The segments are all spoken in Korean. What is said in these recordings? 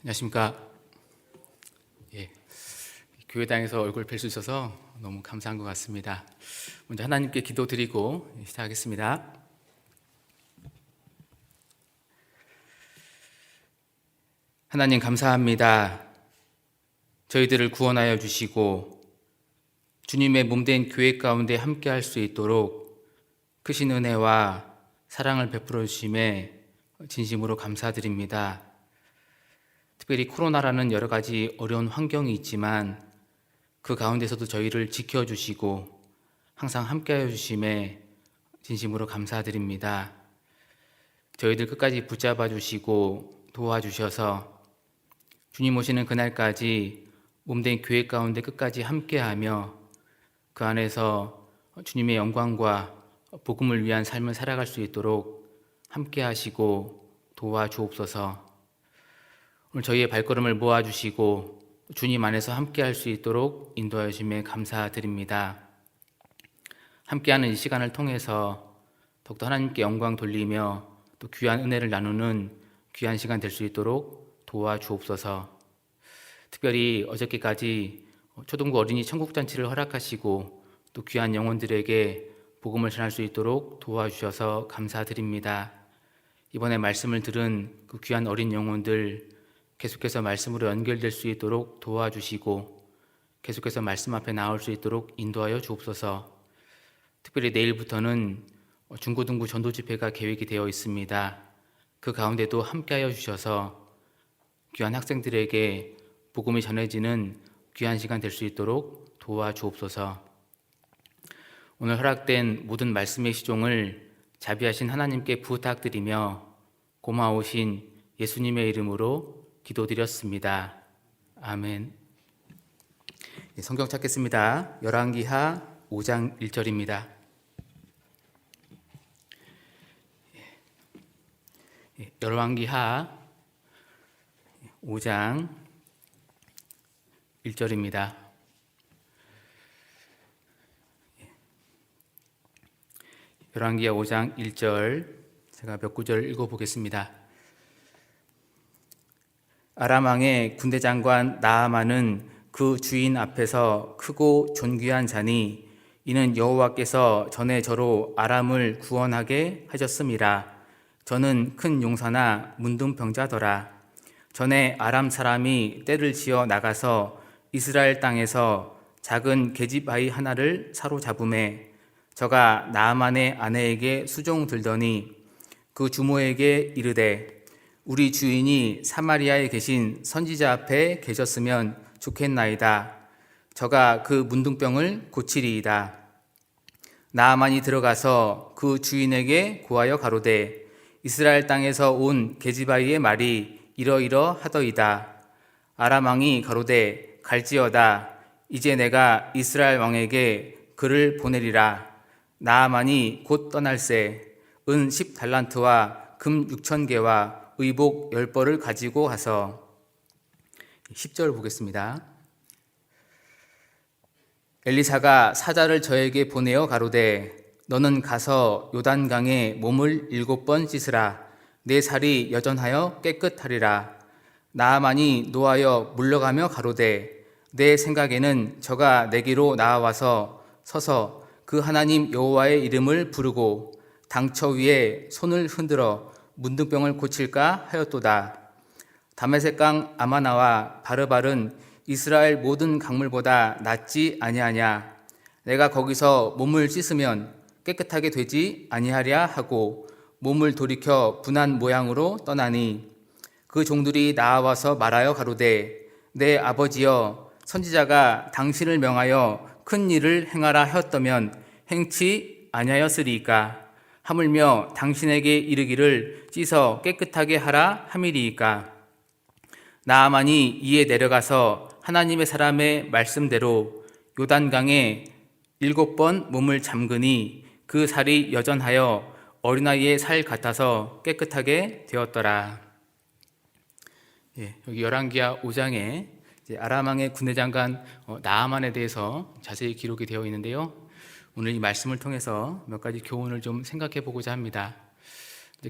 안녕하십니까. 교회당에서 얼굴 뵐 수 있어서 너무 감사한 것 같습니다. 먼저 하나님께 기도드리고 시작하겠습니다. 하나님 감사합니다. 저희들을 구원하여 주시고 주님의 몸된 교회 가운데 함께할 수 있도록 크신 은혜와 사랑을 베풀어 주심에 진심으로 감사드립니다. 특별히 코로나라는 여러 가지 어려운 환경이 있지만 그 가운데서도 저희를 지켜주시고 항상 함께하여 주심에 진심으로 감사드립니다. 저희들 끝까지 붙잡아 주시고 도와주셔서 주님 오시는 그날까지 몸된 교회 가운데 끝까지 함께하며 그 안에서 주님의 영광과 복음을 위한 삶을 살아갈 수 있도록 함께하시고 도와주옵소서. 오늘 저희의 발걸음을 모아주시고 주님 안에서 함께할 수 있도록 인도하여 주심에 감사드립니다. 함께하는 이 시간을 통해서 더욱더 하나님께 영광 돌리며 또 귀한 은혜를 나누는 귀한 시간 될 수 있도록 도와주옵소서. 특별히 어저께까지 초등부 어린이 천국잔치를 허락하시고 또 귀한 영혼들에게 복음을 전할 수 있도록 도와주셔서 감사드립니다. 이번에 말씀을 들은 그 귀한 어린 영혼들 계속해서 말씀으로 연결될 수 있도록 도와주시고 계속해서 말씀 앞에 나올 수 있도록 인도하여 주옵소서. 특별히 내일부터는 중고등부 전도집회가 계획이 되어 있습니다. 그 가운데도 함께하여 주셔서 귀한 학생들에게 복음이 전해지는 귀한 시간 될 수 있도록 도와주옵소서. 오늘 허락된 모든 말씀의 시종을 자비하신 하나님께 부탁드리며 고마우신 예수님의 이름으로 기도드렸습니다. 아멘. 성경 찾겠습니다. 열왕기하 5장 1절입니다. 열왕기하 5장 1절입니다. 열왕기하 5장 1절 제가 몇 구절 읽어보겠습니다. 아람 왕의 군대 장관 나아만은 그 주인 앞에서 크고 존귀한 자니 이는 여호와께서 전에 저로 아람을 구원하게 하셨음이라. 저는 큰 용사나 문둥병자더라. 전에 아람 사람이 떼를 지어 나가서 이스라엘 땅에서 작은 계집아이 하나를 사로잡음에 저가 나아만의 아내에게 수종들더니 그 주모에게 이르되 우리 주인이 사마리아에 계신 선지자 앞에 계셨으면 좋겠나이다. 저가 그 문둥병을 고치리이다. 나아만이 들어가서 그 주인에게 고하여 가로되 이스라엘 땅에서 온 계집아이의 말이 이러이러하더이다. 아람 왕이 가로되 갈지어다. 이제 내가 이스라엘 왕에게 그를 보내리라. 나아만이 곧 떠날새 은 10달란트와 금 6,000개와 의복 10벌을 가지고 가서 10절 보겠습니다. 엘리사가 사자를 저에게 보내어 가로되 너는 가서 요단강에 몸을 7번 씻으라. 내 살이 여전하여 깨끗하리라. 나아만이 노하여 물러가며 가로되 내 생각에는 저가 내게로 나와서 서서 그 하나님 여호와의 이름을 부르고 당처 위에 손을 흔들어 문둥병을 고칠까 하였도다. 다메섹강 아마나와 바르발은 이스라엘 모든 강물보다 낫지 아니하냐. 내가 거기서 몸을 씻으면 깨끗하게 되지 아니하랴 하고 몸을 돌이켜 분한 모양으로 떠나니 그 종들이 나와서 말하여 가로되 내 아버지여 선지자가 당신을 명하여 큰 일을 행하라 하였다면 행치 아니하였으리이까. 하물며 당신에게 이르기를 씻어 깨끗하게 하라 함이리이까. 나아만이 이에 내려가서 하나님의 사람의 말씀대로 요단강에 7번 몸을 잠그니 그 살이 여전하여 어린아이의 살 같아서 깨끗하게 되었더라. 여기 열왕기하 5장에 아람 왕의 군대 장관 나아만에 대해서 자세히 기록이 되어 있는데요. 오늘 이 말씀을 통해서 몇 가지 교훈을 좀 생각해 보고자 합니다.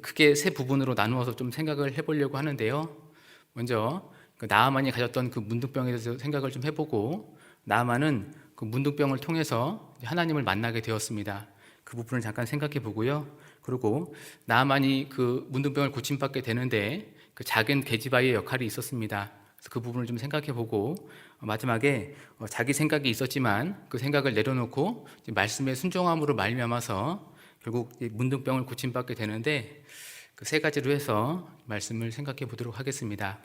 크게 세 부분으로 나누어서 좀 생각을 해보려고 하는데요. 먼저 나아만이 가졌던 그 문둥병에 대해서 생각을 좀 해보고, 나아만은 그 문둥병을 통해서 하나님을 만나게 되었습니다. 그 부분을 잠깐 생각해 보고요. 그리고 나아만이 그 문둥병을 고침받게 되는데 그 작은 계집아이의 역할이 있었습니다. 그래서 그 부분을 좀 생각해 보고, 마지막에 자기 생각이 있었지만 그 생각을 내려놓고 말씀의 순종함으로 말미암아서 결국 문둥병을 고침받게 되는데, 그 세 가지로 해서 말씀을 생각해 보도록 하겠습니다.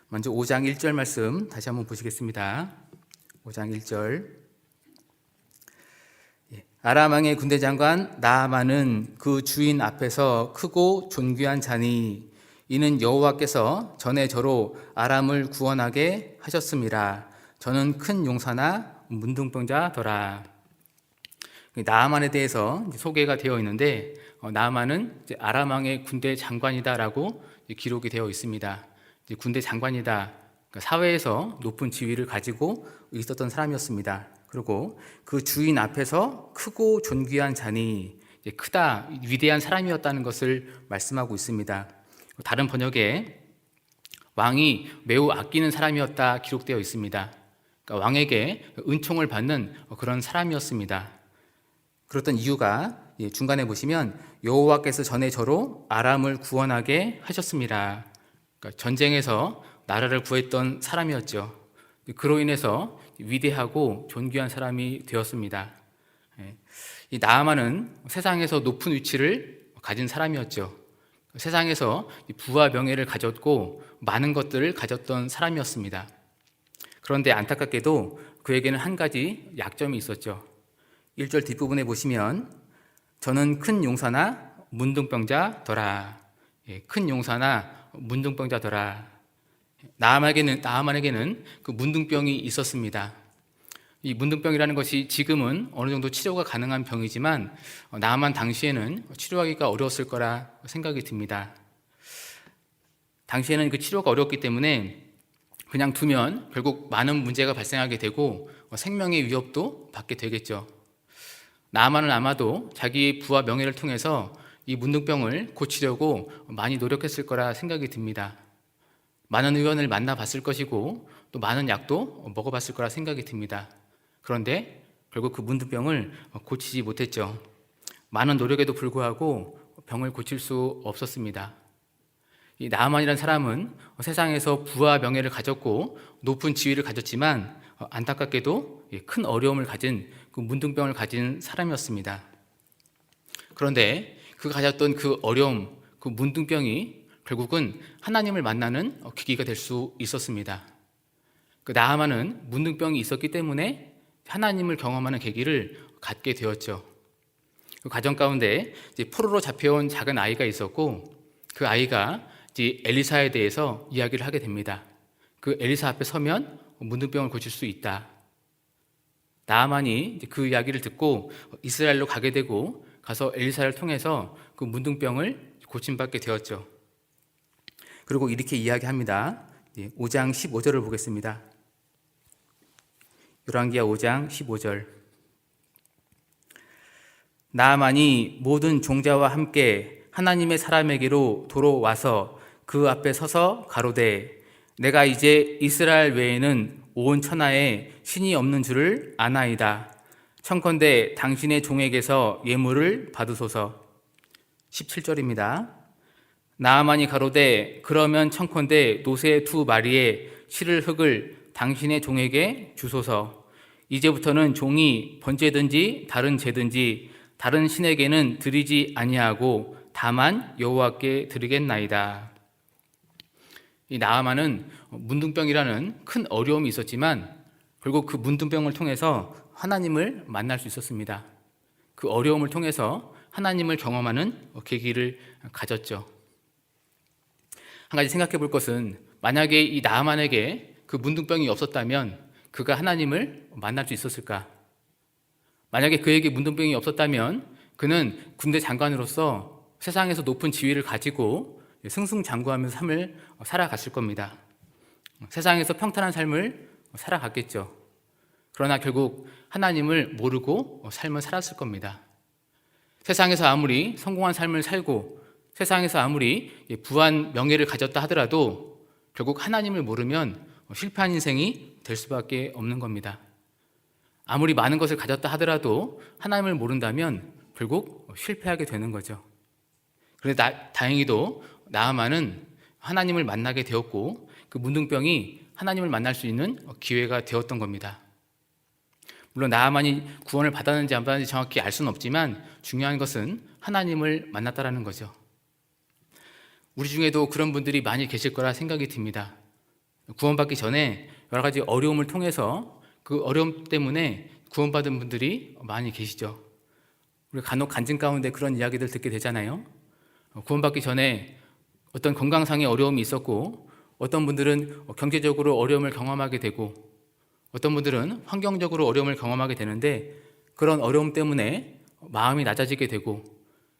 먼저 5장 1절 말씀 다시 한번 보시겠습니다. 5장 1절. 아람 왕의 군대 장관 나아만은 그 주인 앞에서 크고 존귀한 자니 이는 여호와께서 전에 저로 아람을 구원하게 하셨음이라. 저는 큰 용사나 문둥병자더라. 나아만에 대해서 소개가 되어 있는데, 나아만은 아람 왕의 군대 장관이다라고 기록이 되어 있습니다. 군대 장관이다, 그러니까 사회에서 높은 지위를 가지고 있었던 사람이었습니다. 그리고 그 주인 앞에서 크고 존귀한 자니, 크다, 위대한 사람이었다는 것을 말씀하고 있습니다. 다른 번역에 왕이 매우 아끼는 사람이었다 기록되어 있습니다. 그러니까 왕에게 은총을 받는 그런 사람이었습니다. 그랬던 이유가 중간에 보시면 여호와께서 전에 저로 아람을 구원하게 하셨습니다. 그러니까 전쟁에서 나라를 구했던 사람이었죠. 그로 인해서 위대하고 존귀한 사람이 되었습니다. 이 나아만은 세상에서 높은 위치를 가진 사람이었죠. 세상에서 부와 명예를 가졌고 많은 것들을 가졌던 사람이었습니다. 그런데 안타깝게도 그에게는 한 가지 약점이 있었죠. 1절 뒷부분에 보시면 저는 큰 용사나 문둥병자더라. 큰 용사나 문둥병자더라. 나아만에게는 그 문둥병이 있었습니다. 이 문둥병이라는 것이 지금은 어느 정도 치료가 가능한 병이지만 나아만 당시에는 치료하기가 어려웠을 거라 생각이 듭니다. 당시에는 그 치료가 어렵기 때문에 그냥 두면 결국 많은 문제가 발생하게 되고 생명의 위협도 받게 되겠죠. 나아만은 아마도 자기의 부와 명예를 통해서 이 문둥병을 고치려고 많이 노력했을 거라 생각이 듭니다. 많은 의원을 만나봤을 것이고 또 많은 약도 먹어봤을 거라 생각이 듭니다. 그런데 결국 그 문둥병을 고치지 못했죠. 많은 노력에도 불구하고 병을 고칠 수 없었습니다. 이 나아만이라는 사람은 세상에서 부와 명예를 가졌고 높은 지위를 가졌지만 안타깝게도 큰 어려움을 가진 그 문둥병을 가진 사람이었습니다. 그런데 그가 가졌던 그 어려움, 그 문둥병이 결국은 하나님을 만나는 계기가 될 수 있었습니다. 그 나아만은 문둥병이 있었기 때문에 하나님을 경험하는 계기를 갖게 되었죠. 그 과정 가운데 포로로 잡혀온 작은 아이가 있었고, 그 아이가 엘리사에 대해서 이야기를 하게 됩니다. 그 엘리사 앞에 서면 문둥병을 고칠 수 있다. 나아만이 그 이야기를 듣고 이스라엘로 가게 되고 가서 엘리사를 통해서 그 문둥병을 고침받게 되었죠. 그리고 이렇게 이야기합니다. 5장 15절을 보겠습니다. 열왕기하 5장 15절. 나아만이 모든 종자와 함께 하나님의 사람에게로 도로 와서 그 앞에 서서 가로되 내가 이제 이스라엘 외에는 온 천하에 신이 없는 줄을 아나이다. 청컨대 당신의 종에게서 예물을 받으소서. 17절입니다. 나아만이 가로되 그러면 청컨대 노새 두 마리의 실을 흙을 당신의 종에게 주소서. 이제부터는 종이 번제든지 다른 제든지 다른 신에게는 드리지 아니하고 다만 여호와께 드리겠나이다. 이 나아만은 문둥병이라는 큰 어려움이 있었지만 결국 그 문둥병을 통해서 하나님을 만날 수 있었습니다. 그 어려움을 통해서 하나님을 경험하는 계기를 가졌죠. 한 가지 생각해 볼 것은, 만약에 이 나아만에게 그 문둥병이 없었다면 그가 하나님을 만날 수 있었을까? 만약에 그에게 문둥병이 없었다면 그는 군대 장관으로서 세상에서 높은 지위를 가지고 승승장구하면서 삶을 살아갔을 겁니다. 세상에서 평탄한 삶을 살아갔겠죠. 그러나 결국 하나님을 모르고 삶을 살았을 겁니다. 세상에서 아무리 성공한 삶을 살고 세상에서 아무리 부한 명예를 가졌다 하더라도 결국 하나님을 모르면 실패한 인생이 될 수밖에 없는 겁니다. 아무리 많은 것을 가졌다 하더라도 하나님을 모른다면 결국 실패하게 되는 거죠. 그런데 다행히도 나아만은 하나님을 만나게 되었고 그 문둥병이 하나님을 만날 수 있는 기회가 되었던 겁니다. 물론 나아만이 구원을 받았는지 안 받았는지 정확히 알 수는 없지만 중요한 것은 하나님을 만났다라는 거죠. 우리 중에도 그런 분들이 많이 계실 거라 생각이 듭니다. 구원받기 전에 여러 가지 어려움을 통해서 그 어려움 때문에 구원받은 분들이 많이 계시죠. 우리가 간혹 간증 가운데 그런 이야기들 듣게 되잖아요. 구원받기 전에 어떤 건강상의 어려움이 있었고 어떤 분들은 경제적으로 어려움을 경험하게 되고 어떤 분들은 환경적으로 어려움을 경험하게 되는데 그런 어려움 때문에 마음이 낮아지게 되고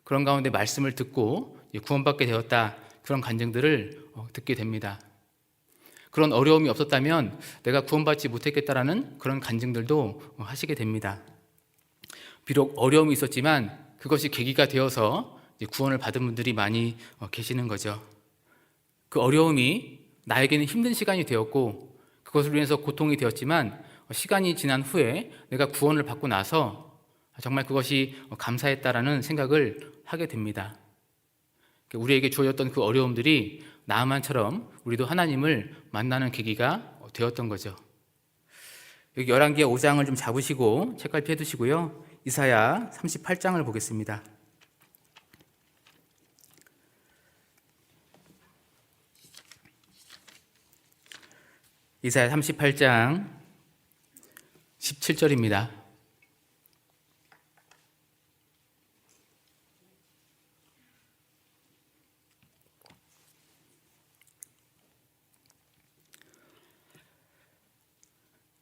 그런 가운데 말씀을 듣고 구원받게 되었다, 그런 간증들을 듣게 됩니다. 그런 어려움이 없었다면 내가 구원받지 못했겠다라는 그런 간증들도 하시게 됩니다. 비록 어려움이 있었지만 그것이 계기가 되어서 구원을 받은 분들이 많이 계시는 거죠. 그 어려움이 나에게는 힘든 시간이 되었고 그것을 위해서 고통이 되었지만 시간이 지난 후에 내가 구원을 받고 나서 정말 그것이 감사했다라는 생각을 하게 됩니다. 우리에게 주어졌던 그 어려움들이 나아만처럼 우리도 하나님을 만나는 계기가 되었던 거죠. 여기 열왕기하 5장을 좀 잡으시고 책갈피 해두시고요. 이사야 38장을 보겠습니다. 이사야 38장 17절입니다.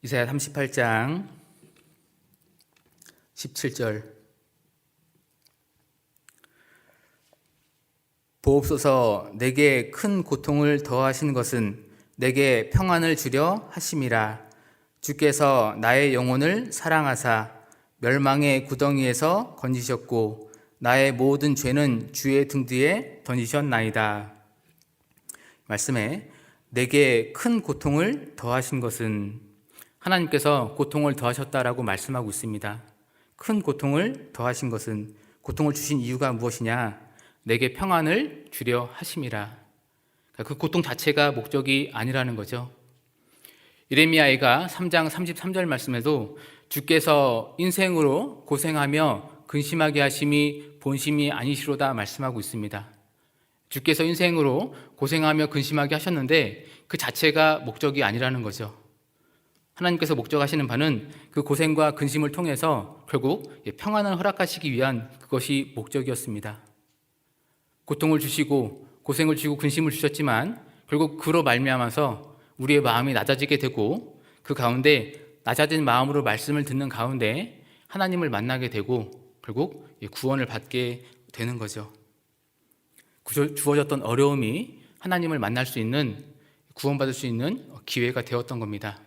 이사야 38장 17절. 보옵소서, 내게 큰 고통을 더하신 것은 내게 평안을 주려 하심이라. 주께서 나의 영혼을 사랑하사 멸망의 구덩이에서 건지셨고 나의 모든 죄는 주의 등 뒤에 던지셨나이다. 말씀에 내게 큰 고통을 더하신 것은, 하나님께서 고통을 더하셨다라고 말씀하고 있습니다. 큰 고통을 더하신 것은, 고통을 주신 이유가 무엇이냐? 내게 평안을 주려 하심이라. 그 고통 자체가 목적이 아니라는 거죠. 예레미야가 3장 33절 말씀에도 주께서 인생으로 고생하며 근심하게 하심이 본심이 아니시로다 말씀하고 있습니다. 주께서 인생으로 고생하며 근심하게 하셨는데 그 자체가 목적이 아니라는 거죠. 하나님께서 목적하시는 바는 그 고생과 근심을 통해서 결국 평안을 허락하시기 위한 그것이 목적이었습니다. 고통을 주시고 고생을 주시고 근심을 주셨지만 결국 그로 말미암아서 우리의 마음이 낮아지게 되고 그 가운데 낮아진 마음으로 말씀을 듣는 가운데 하나님을 만나게 되고 결국 구원을 받게 되는 거죠. 주어졌던 어려움이 하나님을 만날 수 있는, 구원받을 수 있는 기회가 되었던 겁니다.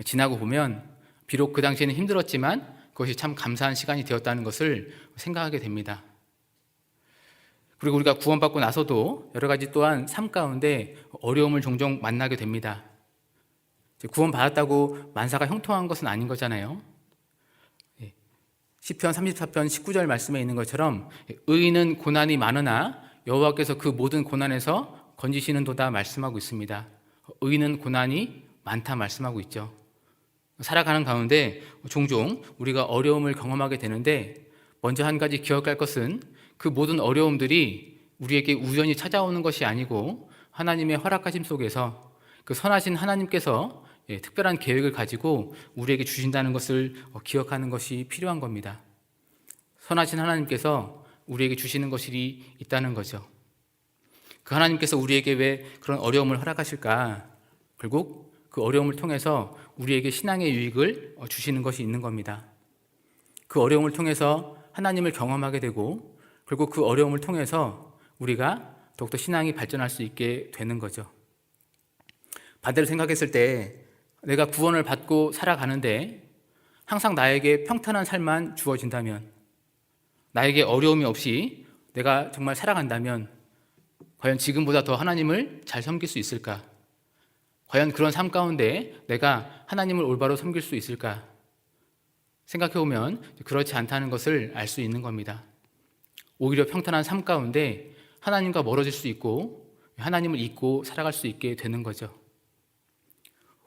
지나고 보면 비록 그 당시에는 힘들었지만 그것이 참 감사한 시간이 되었다는 것을 생각하게 됩니다. 그리고 우리가 구원받고 나서도 여러 가지 또한 삶 가운데 어려움을 종종 만나게 됩니다. 구원받았다고 만사가 형통한 것은 아닌 거잖아요. 시편 34편 19절 말씀에 있는 것처럼 의인은 고난이 많으나 여호와께서 그 모든 고난에서 건지시는도다 말씀하고 있습니다. 의인은 고난이 많다 말씀하고 있죠. 살아가는 가운데 종종 우리가 어려움을 경험하게 되는데 먼저 한 가지 기억할 것은 그 모든 어려움들이 우리에게 우연히 찾아오는 것이 아니고 하나님의 허락하심 속에서 그 선하신 하나님께서 특별한 계획을 가지고 우리에게 주신다는 것을 기억하는 것이 필요한 겁니다. 선하신 하나님께서 우리에게 주시는 것이 있다는 거죠. 그 하나님께서 우리에게 왜 그런 어려움을 허락하실까? 결국 그 어려움을 통해서 우리에게 신앙의 유익을 주시는 것이 있는 겁니다. 그 어려움을 통해서 하나님을 경험하게 되고 결국 그 어려움을 통해서 우리가 더욱더 신앙이 발전할 수 있게 되는 거죠. 반대로 생각했을 때 내가 구원을 받고 살아가는데 항상 나에게 평탄한 삶만 주어진다면, 나에게 어려움이 없이 내가 정말 살아간다면 과연 지금보다 더 하나님을 잘 섬길 수 있을까? 과연 그런 삶 가운데 내가 하나님을 올바로 섬길 수 있을까? 생각해보면 그렇지 않다는 것을 알 수 있는 겁니다. 오히려 평탄한 삶 가운데 하나님과 멀어질 수 있고 하나님을 잊고 살아갈 수 있게 되는 거죠.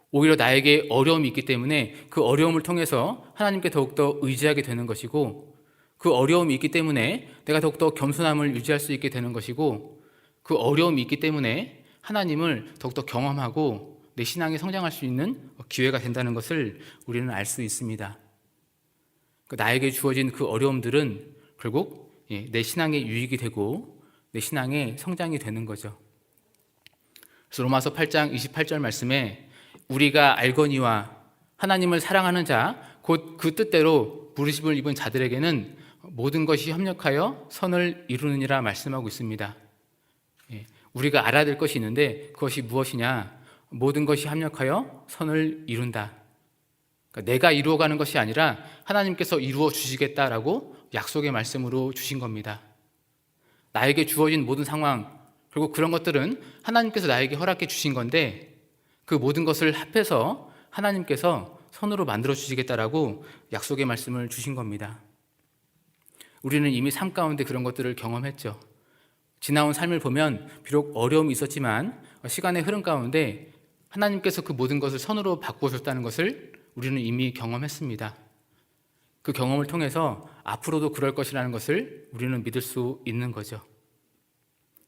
오히려 나에게 어려움이 있기 때문에 그 어려움을 통해서 하나님께 더욱더 의지하게 되는 것이고, 그 어려움이 있기 때문에 내가 더욱더 겸손함을 유지할 수 있게 되는 것이고, 그 어려움이 있기 때문에 하나님을 더욱더 경험하고 내 신앙이 성장할 수 있는 기회가 된다는 것을 우리는 알 수 있습니다. 나에게 주어진 그 어려움들은 결국 내 신앙의 유익이 되고 내 신앙의 성장이 되는 거죠. 그래서 로마서 8장 28절 말씀에 우리가 알거니와 하나님을 사랑하는 자 곧 그 뜻대로 부르심을 입은 자들에게는 모든 것이 협력하여 선을 이루느니라 말씀하고 있습니다. 우리가 알아야 될 것이 있는데 그것이 무엇이냐? 모든 것이 합력하여 선을 이룬다. 그러니까 내가 이루어가는 것이 아니라 하나님께서 이루어 주시겠다라고 약속의 말씀으로 주신 겁니다. 나에게 주어진 모든 상황, 결국 그런 것들은 하나님께서 나에게 허락해 주신 건데 그 모든 것을 합해서 하나님께서 선으로 만들어 주시겠다라고 약속의 말씀을 주신 겁니다. 우리는 이미 삶 가운데 그런 것들을 경험했죠. 지나온 삶을 보면 비록 어려움이 있었지만 시간의 흐름 가운데 하나님께서 그 모든 것을 선으로 바꾸셨다는 것을 우리는 이미 경험했습니다. 그 경험을 통해서 앞으로도 그럴 것이라는 것을 우리는 믿을 수 있는 거죠.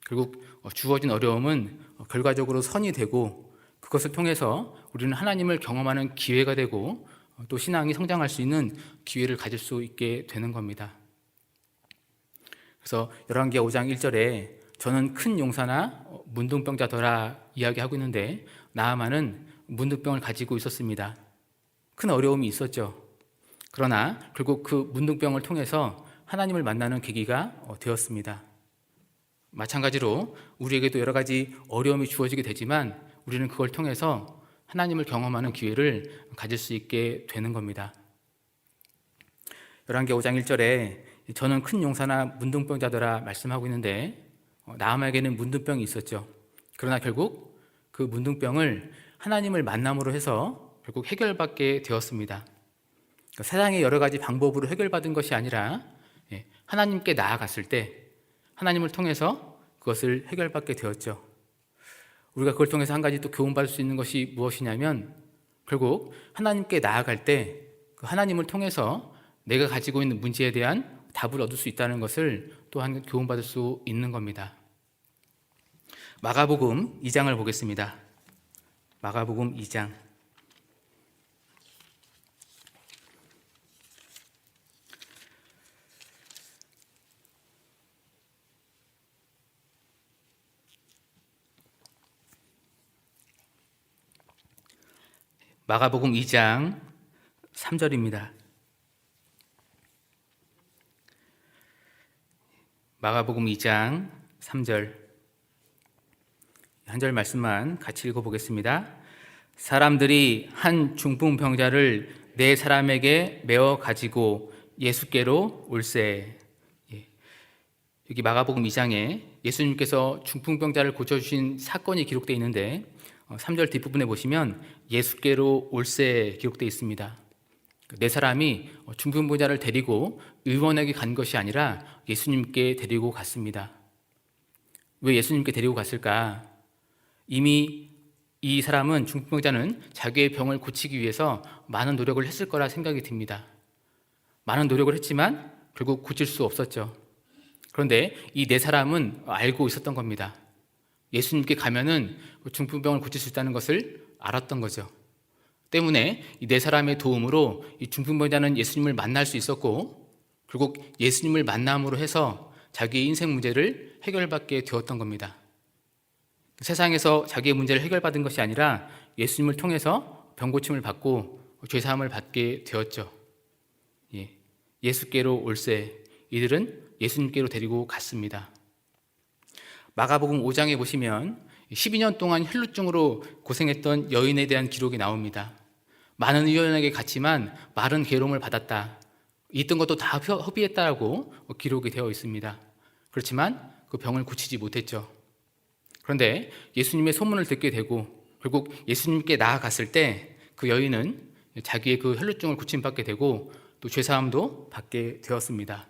결국 주어진 어려움은 결과적으로 선이 되고 그것을 통해서 우리는 하나님을 경험하는 기회가 되고 또 신앙이 성장할 수 있는 기회를 가질 수 있게 되는 겁니다. 그래서 열왕기하 5장 1절에 저는 큰 용사나 문둥병자더라 이야기하고 있는데 나아만은 문둥병을 가지고 있었습니다. 큰 어려움이 있었죠. 그러나 결국 그 문둥병을 통해서 하나님을 만나는 계기가 되었습니다. 마찬가지로 우리에게도 여러 가지 어려움이 주어지게 되지만 우리는 그걸 통해서 하나님을 경험하는 기회를 가질 수 있게 되는 겁니다. 열왕기하 5장 1절에 저는 큰 용사나 문둥병자더라 말씀하고 있는데 나아만에게는 문둥병이 있었죠. 그러나 결국 그 문둥병을 하나님을 만남으로 해서 결국 해결받게 되었습니다. 그러니까 세상의 여러 가지 방법으로 해결받은 것이 아니라 하나님께 나아갔을 때 하나님을 통해서 그것을 해결받게 되었죠. 우리가 그걸 통해서 한 가지 또 교훈받을 수 있는 것이 무엇이냐면 결국 하나님께 나아갈 때 그 하나님을 통해서 내가 가지고 있는 문제에 대한 답을 얻을 수 있다는 것을 또한 교훈받을 수 있는 겁니다. 마가복음 2장을 보겠습니다. 마가복음 2장. 마가복음 2장 3절입니다. 마가복음 2장 3절 한 절 말씀만 같이 읽어보겠습니다. 사람들이 한 중풍병자를 네 사람에게 메어 가지고 예수께로 올세. 여기 마가복음 2장에 예수님께서 중풍병자를 고쳐주신 사건이 기록되어 있는데 3절 뒷부분에 보시면 예수께로 올세 기록되어 있습니다. 네 사람이 중풍병자를 데리고 의원에게 간 것이 아니라 예수님께 데리고 갔습니다. 왜 예수님께 데리고 갔을까? 이미 이 사람은 중풍병자는 자기의 병을 고치기 위해서 많은 노력을 했을 거라 생각이 듭니다. 많은 노력을 했지만 결국 고칠 수 없었죠. 그런데 이 네 사람은 알고 있었던 겁니다. 예수님께 가면은 중풍병을 고칠 수 있다는 것을 알았던 거죠. 때문에 이 네 사람의 도움으로 이 중풍병자는 예수님을 만날 수 있었고 결국 예수님을 만남으로 해서 자기의 인생 문제를 해결받게 되었던 겁니다. 세상에서 자기의 문제를 해결받은 것이 아니라 예수님을 통해서 병고침을 받고 죄사함을 받게 되었죠. 예수께로 올세, 이들은 예수님께로 데리고 갔습니다. 마가복음 5장에 보시면 12년 동안 혈루증으로 고생했던 여인에 대한 기록이 나옵니다. 많은 의원에게 갔지만 마른 괴로움을 받았다. 있던 것도 다 허비했다라고 기록이 되어 있습니다. 그렇지만 그 병을 고치지 못했죠. 그런데 예수님의 소문을 듣게 되고 결국 예수님께 나아갔을 때 그 여인은 자기의 그 혈루증을 고침받게 되고 또 죄사함도 받게 되었습니다.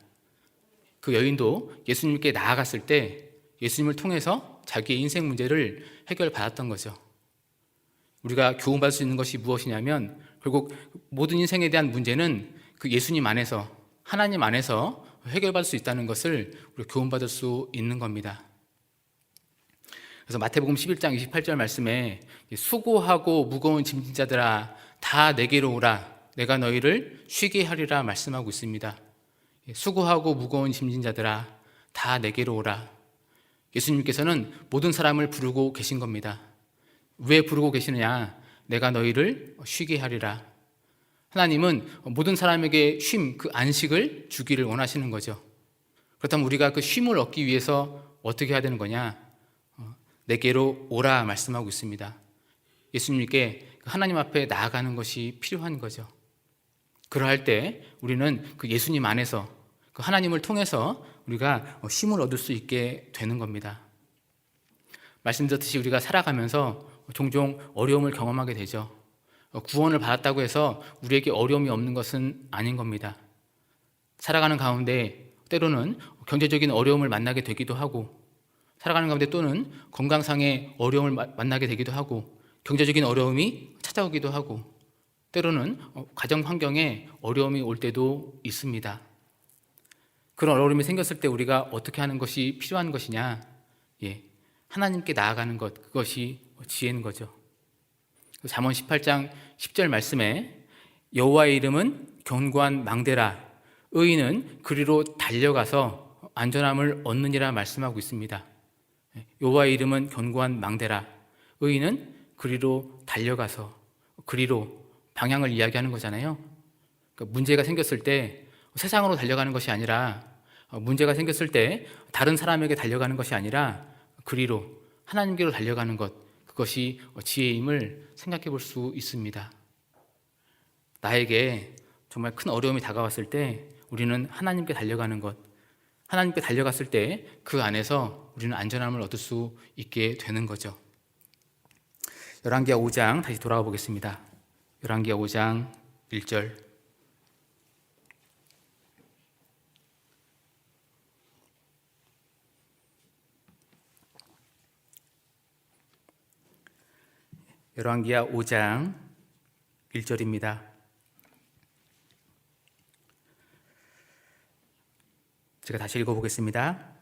그 여인도 예수님께 나아갔을 때 예수님을 통해서 자기의 인생 문제를 해결받았던 거죠. 우리가 교훈받을 수 있는 것이 무엇이냐면 결국 모든 인생에 대한 문제는 그 예수님 안에서, 하나님 안에서 해결받을 수 있다는 것을 우리가 교훈받을 수 있는 겁니다. 그래서 마태복음 11장 28절 말씀에 수고하고 무거운 짐진 자들아 다 내게로 오라 내가 너희를 쉬게 하리라 말씀하고 있습니다. 수고하고 무거운 짐진 자들아 다 내게로 오라. 예수님께서는 모든 사람을 부르고 계신 겁니다. 왜 부르고 계시느냐? 내가 너희를 쉬게 하리라. 하나님은 모든 사람에게 쉼, 그 안식을 주기를 원하시는 거죠. 그렇다면 우리가 그 쉼을 얻기 위해서 어떻게 해야 되는 거냐? 내게로 오라 말씀하고 있습니다. 예수님께 하나님 앞에 나아가는 것이 필요한 거죠. 그러할 때 우리는 그 예수님 안에서 그 하나님을 통해서 우리가 쉼을 얻을 수 있게 되는 겁니다. 말씀드렸듯이 우리가 살아가면서 종종 어려움을 경험하게 되죠. 구원을 받았다고 해서 우리에게 어려움이 없는 것은 아닌 겁니다. 살아가는 가운데 때로는 경제적인 어려움을 만나게 되기도 하고 살아가는 가운데 또는 건강상의 어려움을 만나게 되기도 하고 경제적인 어려움이 찾아오기도 하고 때로는 가정 환경에 어려움이 올 때도 있습니다. 그런 어려움이 생겼을 때 우리가 어떻게 하는 것이 필요한 것이냐? 하나님께 나아가는 것, 그것이 지혜인 거죠. 잠언 18장 10절 말씀에 여호와의 이름은 견고한 망대라 의인은 그리로 달려가서 안전함을 얻느니라 말씀하고 있습니다. 여호와의 이름은 견고한 망대라 의인은 그리로 달려가서 그리로 방향을 이야기하는 거잖아요. 그러니까 문제가 생겼을 때 세상으로 달려가는 것이 아니라 문제가 생겼을 때 다른 사람에게 달려가는 것이 아니라 그리로 하나님께로 달려가는 것, 그것이 지혜임을 생각해 볼 수 있습니다. 나에게 정말 큰 어려움이 다가왔을 때 우리는 하나님께 달려가는 것, 하나님께 달려갔을 때 그 안에서 우리는 안전함을 얻을 수 있게 되는 거죠. 열왕기하 5장 다시 돌아가 보겠습니다. 열왕기하 5장 1절 열왕기하 5장 1절입니다. 제가 다시 읽어보겠습니다.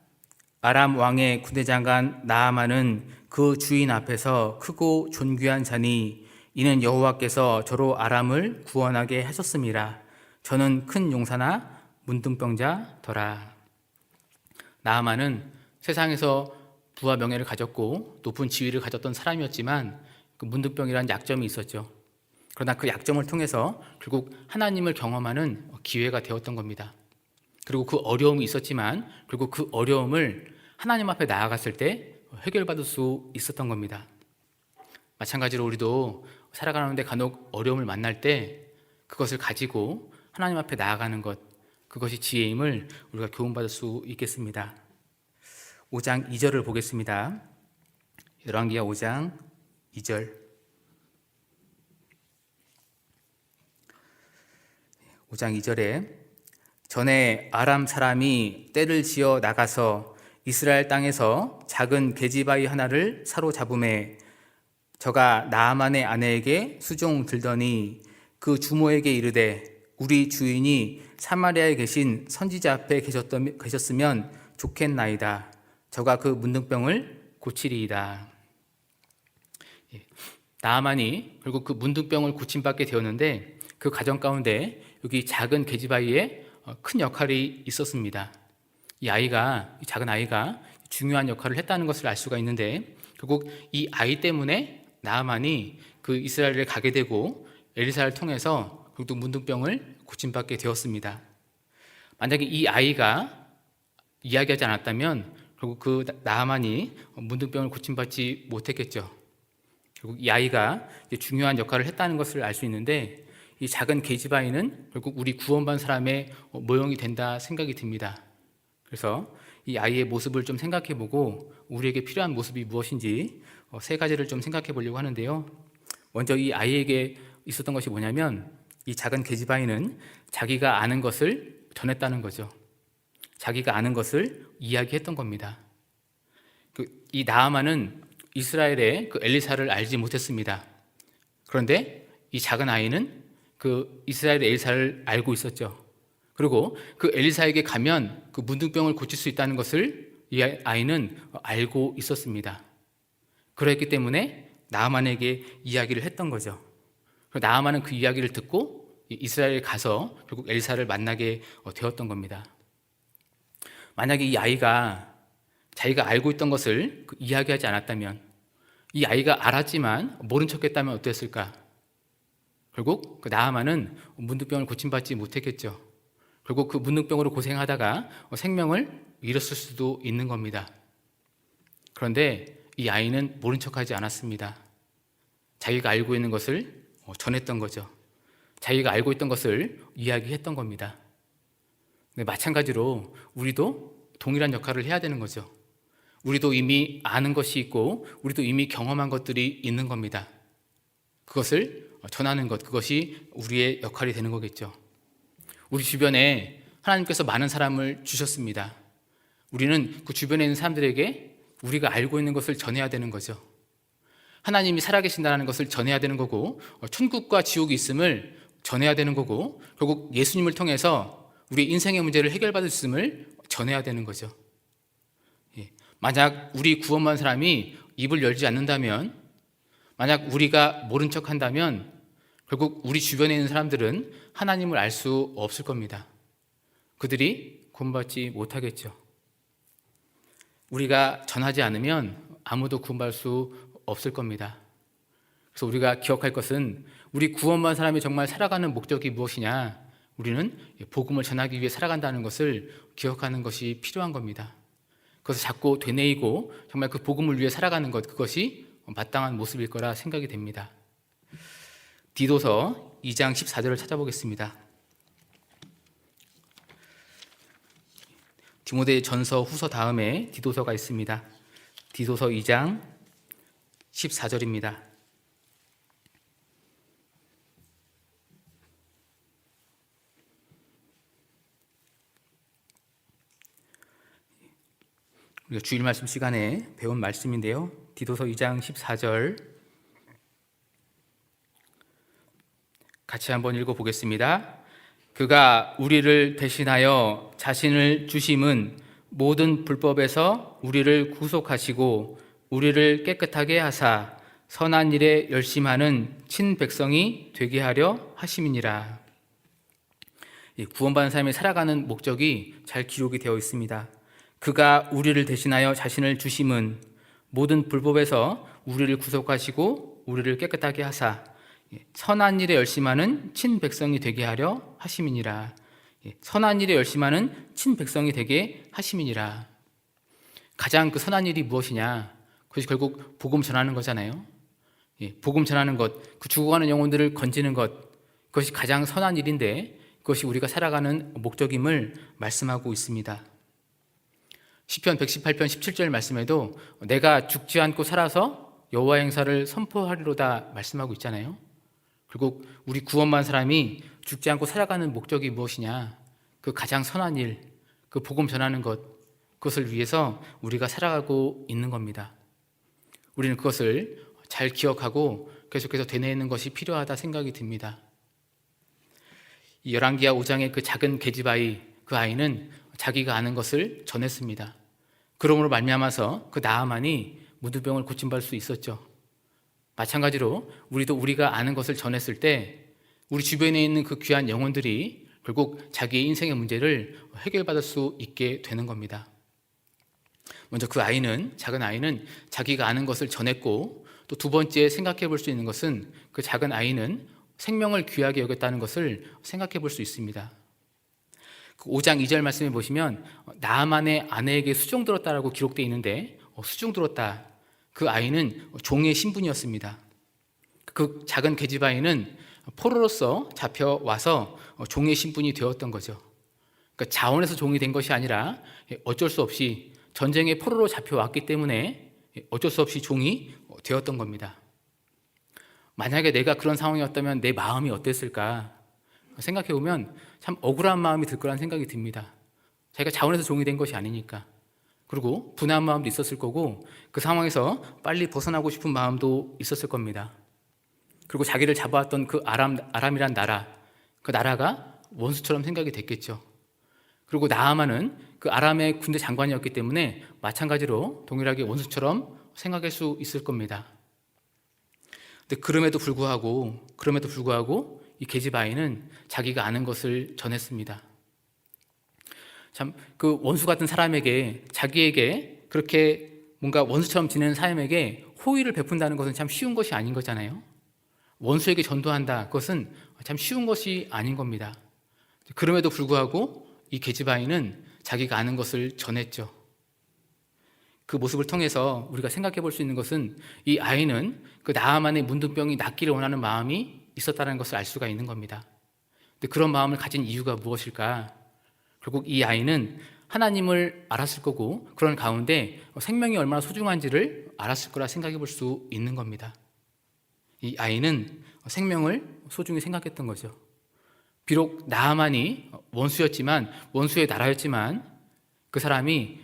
아람 왕의 군대장관 나아만은 그 주인 앞에서 크고 존귀한 자니 이는 여호와께서 저로 아람을 구원하게 하셨음이라. 저는 큰 용사나 문둥병자더라. 나아만은 세상에서 부와 명예를 가졌고 높은 지위를 가졌던 사람이었지만 그 문둥병이라는 약점이 있었죠. 그러나 그 약점을 통해서 결국 하나님을 경험하는 기회가 되었던 겁니다. 그리고 그 어려움이 있었지만 결국 그 어려움을 하나님 앞에 나아갔을 때 해결받을 수 있었던 겁니다. 마찬가지로 우리도 살아가는데 간혹 어려움을 만날 때 그것을 가지고 하나님 앞에 나아가는 것, 그것이 지혜임을 우리가 교훈받을 수 있겠습니다. 5장 2절을 보겠습니다. 열왕기하 5장 2절 5장 2절에 전에 아람 사람이 떼를 지어 나가서 이스라엘 땅에서 작은 계집아이 하나를 사로잡음에 저가 나아만의 아내에게 수종 들더니 그 주모에게 이르되 우리 주인이 사마리아에 계신 선지자 앞에 계셨으면 좋겠나이다. 저가 그 문둥병을 고치리이다. 나아만이 결국 그 문둥병을 고침받게 되었는데 그 가정 가운데 여기 작은 계집아이의 큰 역할이 있었습니다. 이 작은 아이가 중요한 역할을 했다는 것을 알 수가 있는데 결국 이 아이 때문에 나아만이 그 이스라엘에 가게 되고 엘리사를 통해서 결국 문둥병을 고침받게 되었습니다. 만약에 이 아이가 이야기하지 않았다면 결국 그 나아만이 문둥병을 고침받지 못했겠죠. 결국 이 아이가 중요한 역할을 했다는 것을 알 수 있는데 이 작은 계집아이는 결국 우리 구원받은 사람의 모형이 된다 생각이 듭니다. 그래서 이 아이의 모습을 좀 생각해 보고 우리에게 필요한 모습이 무엇인지 세 가지를 좀 생각해 보려고 하는데요. 먼저 이 아이에게 있었던 것이 뭐냐면, 이 작은 계집아이는 자기가 아는 것을 전했다는 거죠. 자기가 아는 것을 이야기했던 겁니다. 이 나아만은 이스라엘의 그 엘리사를 알지 못했습니다. 그런데 이 작은 아이는 그 이스라엘의 엘리사를 알고 있었죠. 그리고 그 엘리사에게 가면 그 문둥병을 고칠 수 있다는 것을 이 아이는 알고 있었습니다. 그랬기 때문에 나아만에게 이야기를 했던 거죠. 나아만은 그 이야기를 듣고 이스라엘에 가서 결국 엘리사를 만나게 되었던 겁니다. 만약에 이 아이가 자기가 알고 있던 것을 이야기하지 않았다면, 이 아이가 알았지만 모른 척했다면 어땠을까? 결국 그 나아만은 문둥병을 고침받지 못했겠죠. 결국 그 문둥병으로 고생하다가 생명을 잃었을 수도 있는 겁니다. 그런데 이 아이는 모른 척하지 않았습니다. 자기가 알고 있는 것을 전했던 거죠. 자기가 알고 있던 것을 이야기했던 겁니다. 네, 마찬가지로 우리도 동일한 역할을 해야 되는 거죠. 우리도 이미 아는 것이 있고 우리도 이미 경험한 것들이 있는 겁니다. 그것을 전하는 것, 그것이 우리의 역할이 되는 거겠죠. 우리 주변에 하나님께서 많은 사람을 주셨습니다. 우리는 그 주변에 있는 사람들에게 우리가 알고 있는 것을 전해야 되는 거죠. 하나님이 살아계신다는 것을 전해야 되는 거고, 천국과 지옥이 있음을 전해야 되는 거고, 결국 예수님을 통해서 우리 인생의 문제를 해결받을 수 있음을 전해야 되는 거죠. 만약 우리 구원받은 사람이 입을 열지 않는다면, 만약 우리가 모른 척 한다면 결국 우리 주변에 있는 사람들은 하나님을 알 수 없을 겁니다. 그들이 구원받지 못하겠죠. 우리가 전하지 않으면 아무도 구원받을 수 없을 겁니다. 그래서 우리가 기억할 것은, 우리 구원받은 사람이 정말 살아가는 목적이 무엇이냐, 우리는 복음을 전하기 위해 살아간다는 것을 기억하는 것이 필요한 겁니다. 그것을 자꾸 되뇌이고 정말 그 복음을 위해 살아가는 것, 그것이 마땅한 모습일 거라 생각이 됩니다. 디도서 2장 14절을 찾아보겠습니다. 디모데 전서 후서 다음에 디도서가 있습니다. 디도서 2장 14절입니다. 우리가 주일 말씀 시간에 배운 말씀인데요. 디도서 2장 14절 같이 한번 읽어보겠습니다. 그가 우리를 대신하여 자신을 주심은 모든 불법에서 우리를 구속하시고 우리를 깨끗하게 하사 선한 일에 열심하는 친백성이 되게 하려 하심이니라. 구원받은 사람이 살아가는 목적이 잘 기록이 되어 있습니다. 그가 우리를 대신하여 자신을 주심은 모든 불법에서 우리를 구속하시고 우리를 깨끗하게 하사 선한 일에 열심하는 친백성이 되게 하려 하심이니라. 선한 일에 열심하는 친백성이 되게 하심이니라. 가장 그 선한 일이 무엇이냐? 그것이 결국 복음 전하는 거잖아요. 복음 전하는 것, 그 죽어가는 영혼들을 건지는 것, 그것이 가장 선한 일인데 그것이 우리가 살아가는 목적임을 말씀하고 있습니다. 시편 118편 17절 말씀에도 내가 죽지 않고 살아서 여호와의 행사를 선포하리로다 말씀하고 있잖아요. 결국 우리 구원받은 사람이 죽지 않고 살아가는 목적이 무엇이냐? 그 가장 선한 일, 그 복음 전하는 것, 그것을 위해서 우리가 살아가고 있는 겁니다. 우리는 그것을 잘 기억하고 계속해서 되뇌이는 것이 필요하다 생각이 듭니다. 이 열왕기하 5장의 그 작은 계집아이, 그 아이는 자기가 아는 것을 전했습니다. 그러므로 말미암아서 그 나아만이 문둥병을 고침받을 수 있었죠. 마찬가지로 우리도 우리가 아는 것을 전했을 때 우리 주변에 있는 그 귀한 영혼들이 결국 자기의 인생의 문제를 해결받을 수 있게 되는 겁니다. 먼저 그 아이는, 작은 아이는 자기가 아는 것을 전했고, 또 두 번째 생각해 볼 수 있는 것은 그 작은 아이는 생명을 귀하게 여겼다는 것을 생각해 볼 수 있습니다. 5장 2절 말씀에 보시면 나아만의 아내에게 수종 들었다라고 기록되어 있는데, 수종 들었다, 그 아이는 종의 신분이었습니다. 그 작은 계집아이는 포로로서 잡혀와서 종의 신분이 되었던 거죠. 그러니까 자원에서 종이 된 것이 아니라 어쩔 수 없이 전쟁의 포로로 잡혀왔기 때문에 어쩔 수 없이 종이 되었던 겁니다. 만약에 내가 그런 상황이었다면 내 마음이 어땠을까 생각해보면 참 억울한 마음이 들 거란 생각이 듭니다. 자기가 자원에서 종이 된 것이 아니니까. 그리고 분한 마음도 있었을 거고 그 상황에서 빨리 벗어나고 싶은 마음도 있었을 겁니다. 그리고 자기를 잡아왔던 그 아람이란 나라, 그 나라가 원수처럼 생각이 됐겠죠. 그리고 나아만은 그 아람의 군대 장관이었기 때문에 마찬가지로 동일하게 원수처럼 생각할 수 있을 겁니다. 근데 그럼에도 불구하고 이 게지바이는 자기가 아는 것을 전했습니다. 참 그 원수 같은 사람에게 자기에게 그렇게 뭔가 원수처럼 지내는 사람에게 호의를 베푼다는 것은 참 쉬운 것이 아닌 거잖아요. 원수에게 전도한다. 그것은 참 쉬운 것이 아닌 겁니다. 그럼에도 불구하고 이 게지바이는 자기가 아는 것을 전했죠. 그 모습을 통해서 우리가 생각해 볼 수 있는 것은 이 아이는 그 나아만의 문둥병이 낫기를 원하는 마음이 있었다는 것을 알 수가 있는 겁니다. 근데 그런 마음을 가진 이유가 무엇일까? 결국 이 아이는 하나님을 알았을 거고 그런 가운데 생명이 얼마나 소중한지를 알았을 거라 생각해 볼 수 있는 겁니다. 이 아이는 생명을 소중히 생각했던 거죠. 비록 나아만이 원수의 나라였지만 그 사람의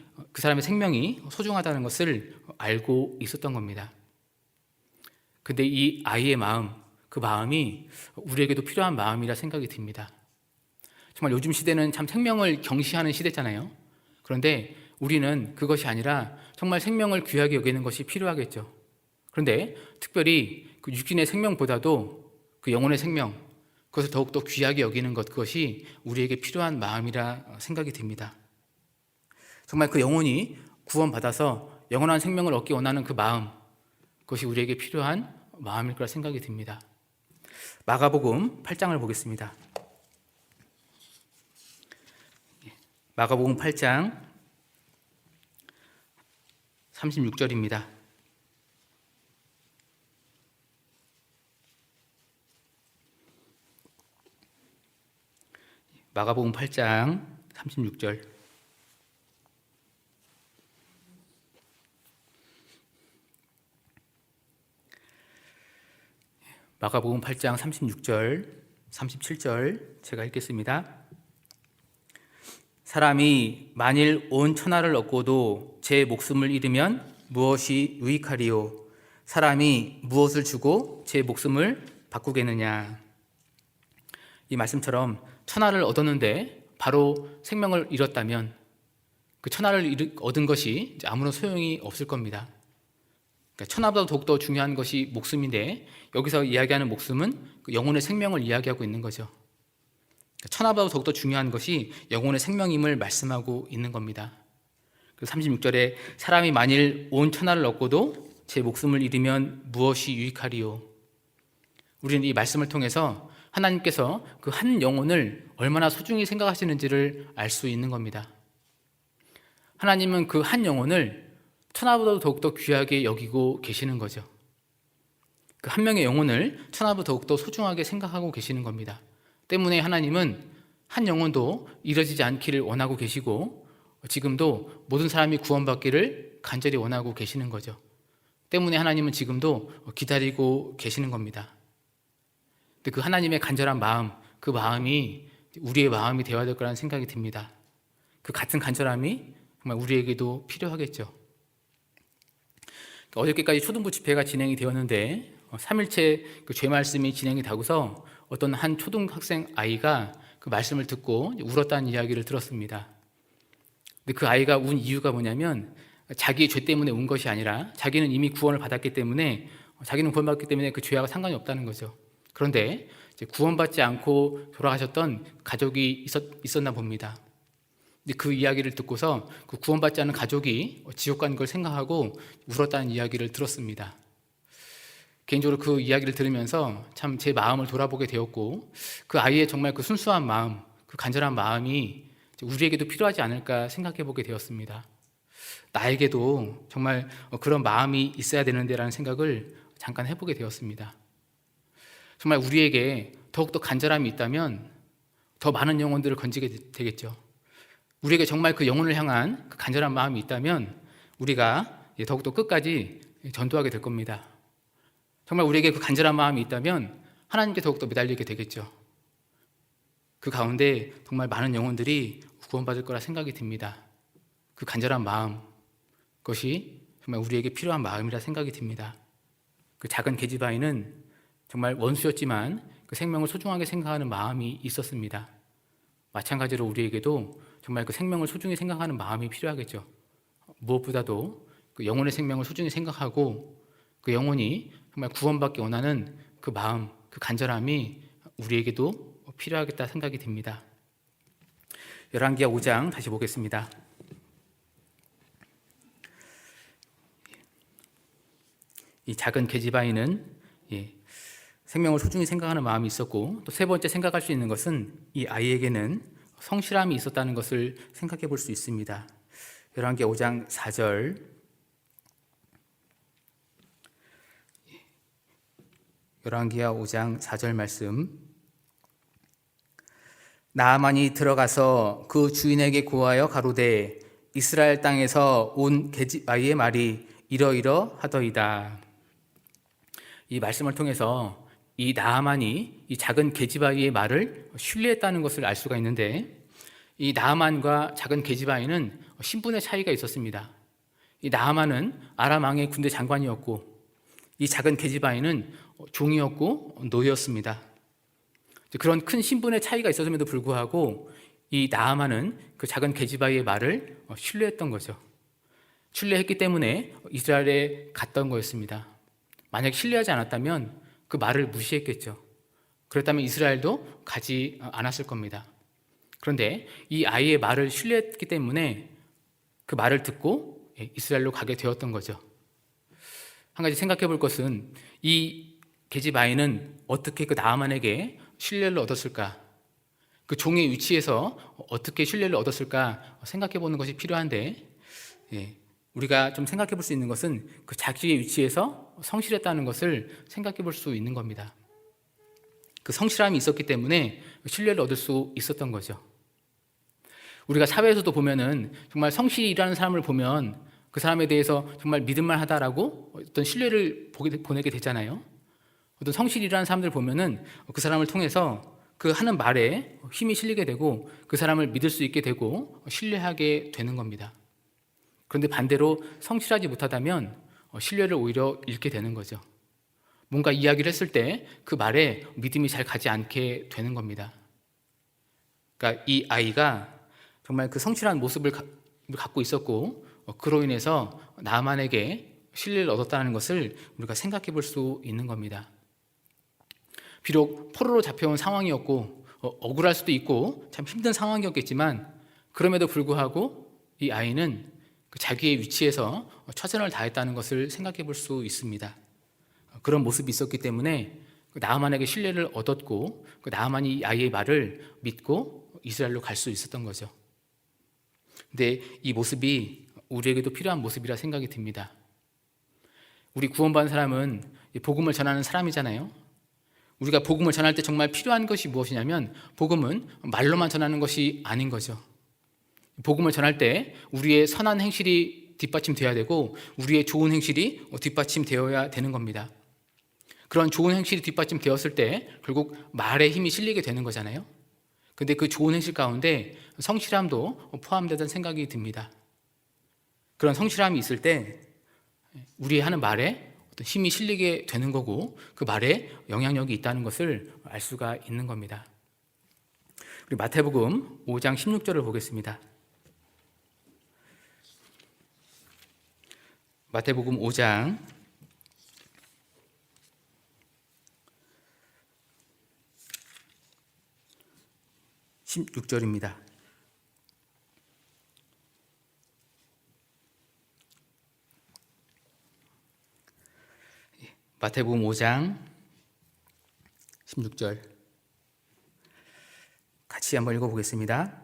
생명이 소중하다는 것을 알고 있었던 겁니다. 근데 이 아이의 마음, 그 마음이 우리에게도 필요한 마음이라 생각이 듭니다. 정말 요즘 시대는 참 생명을 경시하는 시대잖아요. 그런데 우리는 그것이 아니라 정말 생명을 귀하게 여기는 것이 필요하겠죠. 그런데 특별히 그 육신의 생명보다도 그 영혼의 생명, 그것을 더욱더 귀하게 여기는 것, 그것이 우리에게 필요한 마음이라 생각이 듭니다. 정말 그 영혼이 구원받아서 영원한 생명을 얻기 원하는 그 마음, 그것이 우리에게 필요한 마음일 거라 생각이 듭니다. 마가복음 8장을 보겠습니다. 마가복음 8장 36절입니다. 마가복음 8장 36절. 마가복음 8장 36절, 37절 제가 읽겠습니다. 사람이 만일 온 천하를 얻고도 제 목숨을 잃으면 무엇이 유익하리요? 사람이 무엇을 주고 제 목숨을 바꾸겠느냐? 이 말씀처럼 천하를 얻었는데 바로 생명을 잃었다면 그 천하를 얻은 것이 아무런 소용이 없을 겁니다. 그러니까 천하보다 더욱더 중요한 것이 목숨인데 여기서 이야기하는 목숨은 그 영혼의 생명을 이야기하고 있는 거죠. 천하보다 더욱더 중요한 것이 영혼의 생명임을 말씀하고 있는 겁니다. 36절에 사람이 만일 온 천하를 얻고도 제 목숨을 잃으면 무엇이 유익하리요? 우리는 이 말씀을 통해서 하나님께서 그 한 영혼을 얼마나 소중히 생각하시는지를 알 수 있는 겁니다. 하나님은 그 한 영혼을 천하보다 더욱더 귀하게 여기고 계시는 거죠. 그 한 명의 영혼을 천하보다 더욱더 소중하게 생각하고 계시는 겁니다. 때문에 하나님은 한 영혼도 잃어지지 않기를 원하고 계시고 지금도 모든 사람이 구원받기를 간절히 원하고 계시는 거죠. 때문에 하나님은 지금도 기다리고 계시는 겁니다. 근데 그 하나님의 간절한 마음, 그 마음이 우리의 마음이 되어야 될 거라는 생각이 듭니다. 그 같은 간절함이 정말 우리에게도 필요하겠죠. 어저께까지 초등부 집회가 진행이 되었는데 3일째 그 죄 말씀이 진행이 되고서 어떤 한 초등학생 아이가 그 말씀을 듣고 울었다는 이야기를 들었습니다. 근데 그 아이가 운 이유가 뭐냐면 자기의 죄 때문에 운 것이 아니라 자기는 이미 구원을 받았기 때문에 그 죄와 상관이 없다는 거죠. 그런데 이제 구원받지 않고 돌아가셨던 가족이 있었나 봅니다. 근데 그 이야기를 듣고서 그 구원받지 않은 가족이 지옥 간 걸 생각하고 울었다는 이야기를 들었습니다. 개인적으로 그 이야기를 들으면서 참 제 마음을 돌아보게 되었고 그 아이의 정말 그 순수한 마음, 그 간절한 마음이 우리에게도 필요하지 않을까 생각해 보게 되었습니다. 나에게도 정말 그런 마음이 있어야 되는데라는 생각을 잠깐 해보게 되었습니다. 정말 우리에게 더욱더 간절함이 있다면 더 많은 영혼들을 건지게 되겠죠. 우리에게 정말 그 영혼을 향한 그 간절한 마음이 있다면 우리가 더욱더 끝까지 전도하게 될 겁니다. 정말 우리에게 그 간절한 마음이 있다면 하나님께 더욱더 매달리게 되겠죠. 그 가운데 정말 많은 영혼들이 구원받을 거라 생각이 듭니다. 그 간절한 마음, 그것이 정말 우리에게 필요한 마음이라 생각이 듭니다. 그 작은 계집아이는 정말 원수였지만 그 생명을 소중하게 생각하는 마음이 있었습니다. 마찬가지로 우리에게도 정말 그 생명을 소중히 생각하는 마음이 필요하겠죠. 무엇보다도 그 영혼의 생명을 소중히 생각하고 그 영혼이 정말 구원받기 원하는 그 마음, 그 간절함이 우리에게도 필요하겠다 생각이 듭니다. 열왕기하 5장 다시 보겠습니다. 이 작은 계집아이는 생명을 소중히 생각하는 마음이 있었고, 또 세 번째 생각할 수 있는 것은 이 아이에게는 성실함이 있었다는 것을 생각해 볼 수 있습니다. 열왕기하 5장 4절, 열왕기하 5장 4절 말씀. 나아만이 들어가서 그 주인에게 고하여 가로되 이스라엘 땅에서 온 계집아이의 말이 이러이러하더이다. 이 말씀을 통해서 이 나아만이 이 작은 계집아이의 말을 신뢰했다는 것을 알 수가 있는데, 이 나아만과 작은 계집아이는 신분의 차이가 있었습니다. 이 나아만은 아람 왕의 군대 장관이었고, 이 작은 계집아이는 종이었고 노예였습니다. 그런 큰 신분의 차이가 있었음에도 불구하고 이 나아만은 그 작은 계집아이의 말을 신뢰했던 거죠. 신뢰했기 때문에 이스라엘에 갔던 거였습니다. 만약 신뢰하지 않았다면 그 말을 무시했겠죠. 그렇다면 이스라엘도 가지 않았을 겁니다. 그런데 이 아이의 말을 신뢰했기 때문에 그 말을 듣고 이스라엘로 가게 되었던 거죠. 한 가지 생각해 볼 것은 이 계집아이는 어떻게 그 나아만에게 신뢰를 얻었을까? 그 종의 위치에서 어떻게 신뢰를 얻었을까 생각해 보는 것이 필요한데, 우리가 좀 생각해 볼 수 있는 것은 그 자기의 위치에서 성실했다는 것을 생각해 볼 수 있는 겁니다. 그 성실함이 있었기 때문에 신뢰를 얻을 수 있었던 거죠. 우리가 사회에서도 보면은 정말 성실히 일하는 사람을 보면 그 사람에 대해서 정말 믿을만 하다라고 어떤 신뢰를 보내게 되잖아요. 어떤 성실히 일하는 사람들 보면은 그 사람을 통해서 그 하는 말에 힘이 실리게 되고 그 사람을 믿을 수 있게 되고 신뢰하게 되는 겁니다. 그런데 반대로 성실하지 못하다면 신뢰를 오히려 잃게 되는 거죠. 뭔가 이야기를 했을 때 그 말에 믿음이 잘 가지 않게 되는 겁니다. 그러니까 이 아이가 정말 그 성실한 모습을 갖고 있었고, 그로 인해서 나만에게 신뢰를 얻었다는 것을 우리가 생각해 볼 수 있는 겁니다. 비록 포로로 잡혀온 상황이었고 억울할 수도 있고 참 힘든 상황이었겠지만, 그럼에도 불구하고 이 아이는 그 자기의 위치에서 최선을 다했다는 것을 생각해 볼 수 있습니다. 그런 모습이 있었기 때문에 나아만에게 신뢰를 얻었고, 그 나아만이 이 아이의 말을 믿고 이스라엘로 갈 수 있었던 거죠. 근데 이 모습이 우리에게도 필요한 모습이라 생각이 듭니다. 우리 구원받은 사람은 복음을 전하는 사람이잖아요. 우리가 복음을 전할 때 정말 필요한 것이 무엇이냐면, 복음은 말로만 전하는 것이 아닌 거죠. 복음을 전할 때 우리의 선한 행실이 뒷받침되어야 되고, 우리의 좋은 행실이 뒷받침되어야 되는 겁니다. 그런 좋은 행실이 뒷받침되었을 때 결국 말에 힘이 실리게 되는 거잖아요. 근데 그 좋은 행실 가운데 성실함도 포함되던 생각이 듭니다. 그런 성실함이 있을 때 우리 하는 말에 어떤 힘이 실리게 되는 거고, 그 말에 영향력이 있다는 것을 알 수가 있는 겁니다. 우리 마태복음 5장 16절을 보겠습니다. 마태복음 5장 16절입니다. 마태복음 5장 16절 같이 한번 읽어보겠습니다.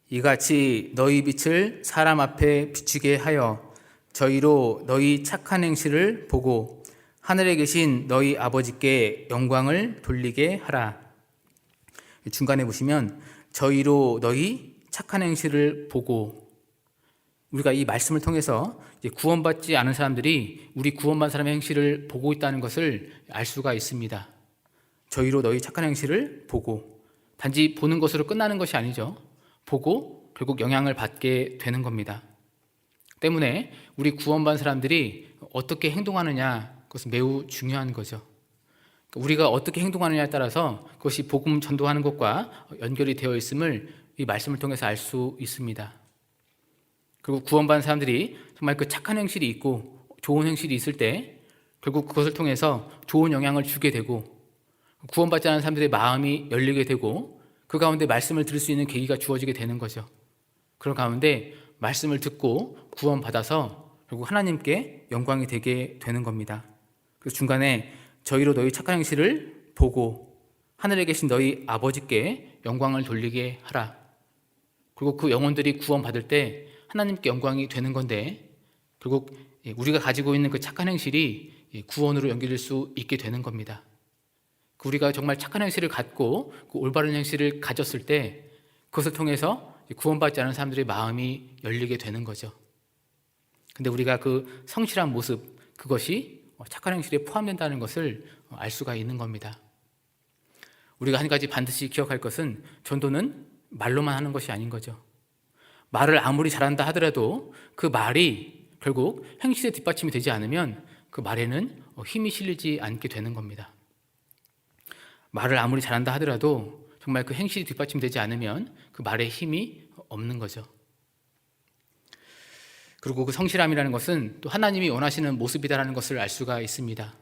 이같이 너희 빛을 사람 앞에 비추게 하여 저희로 너희 착한 행실을 보고 하늘에 계신 너희 아버지께 영광을 돌리게 하라. 중간에 보시면 저희로 너희 착한 행실을 보고, 우리가 이 말씀을 통해서 구원받지 않은 사람들이 우리 구원받은 사람의 행실을 보고 있다는 것을 알 수가 있습니다. 저희로 너희 착한 행실을 보고, 단지 보는 것으로 끝나는 것이 아니죠. 보고 결국 영향을 받게 되는 겁니다. 때문에 우리 구원받은 사람들이 어떻게 행동하느냐, 그것은 매우 중요한 거죠. 우리가 어떻게 행동하느냐에 따라서 그것이 복음 전도하는 것과 연결이 되어 있음을 이 말씀을 통해서 알 수 있습니다. 그리고 구원받은 사람들이 정말 그 착한 행실이 있고 좋은 행실이 있을 때 결국 그것을 통해서 좋은 영향을 주게 되고, 구원받지 않은 사람들의 마음이 열리게 되고 그 가운데 말씀을 들을 수 있는 계기가 주어지게 되는 거죠. 그런 가운데 말씀을 듣고 구원받아서 결국 하나님께 영광이 되게 되는 겁니다. 그래서 중간에 저희로 너희 착한 행실을 보고 하늘에 계신 너희 아버지께 영광을 돌리게 하라. 그리고 그 영혼들이 구원받을 때 하나님께 영광이 되는 건데, 결국 우리가 가지고 있는 그 착한 행실이 구원으로 연결될 수 있게 되는 겁니다. 우리가 정말 착한 행실을 갖고 그 올바른 행실을 가졌을 때 그것을 통해서 구원받지 않은 사람들의 마음이 열리게 되는 거죠. 근데 우리가 그 성실한 모습, 그것이 착한 행실에 포함된다는 것을 알 수가 있는 겁니다. 우리가 한 가지 반드시 기억할 것은 전도는 말로만 하는 것이 아닌 거죠. 말을 아무리 잘한다 하더라도 그 말이 결국 행실에 뒷받침이 되지 않으면 그 말에는 힘이 실리지 않게 되는 겁니다. 말을 아무리 잘한다 하더라도 정말 그 행실이 뒷받침되지 않으면 그 말에 힘이 없는 거죠. 그리고 그 성실함이라는 것은 또 하나님이 원하시는 모습이다라는 것을 알 수가 있습니다.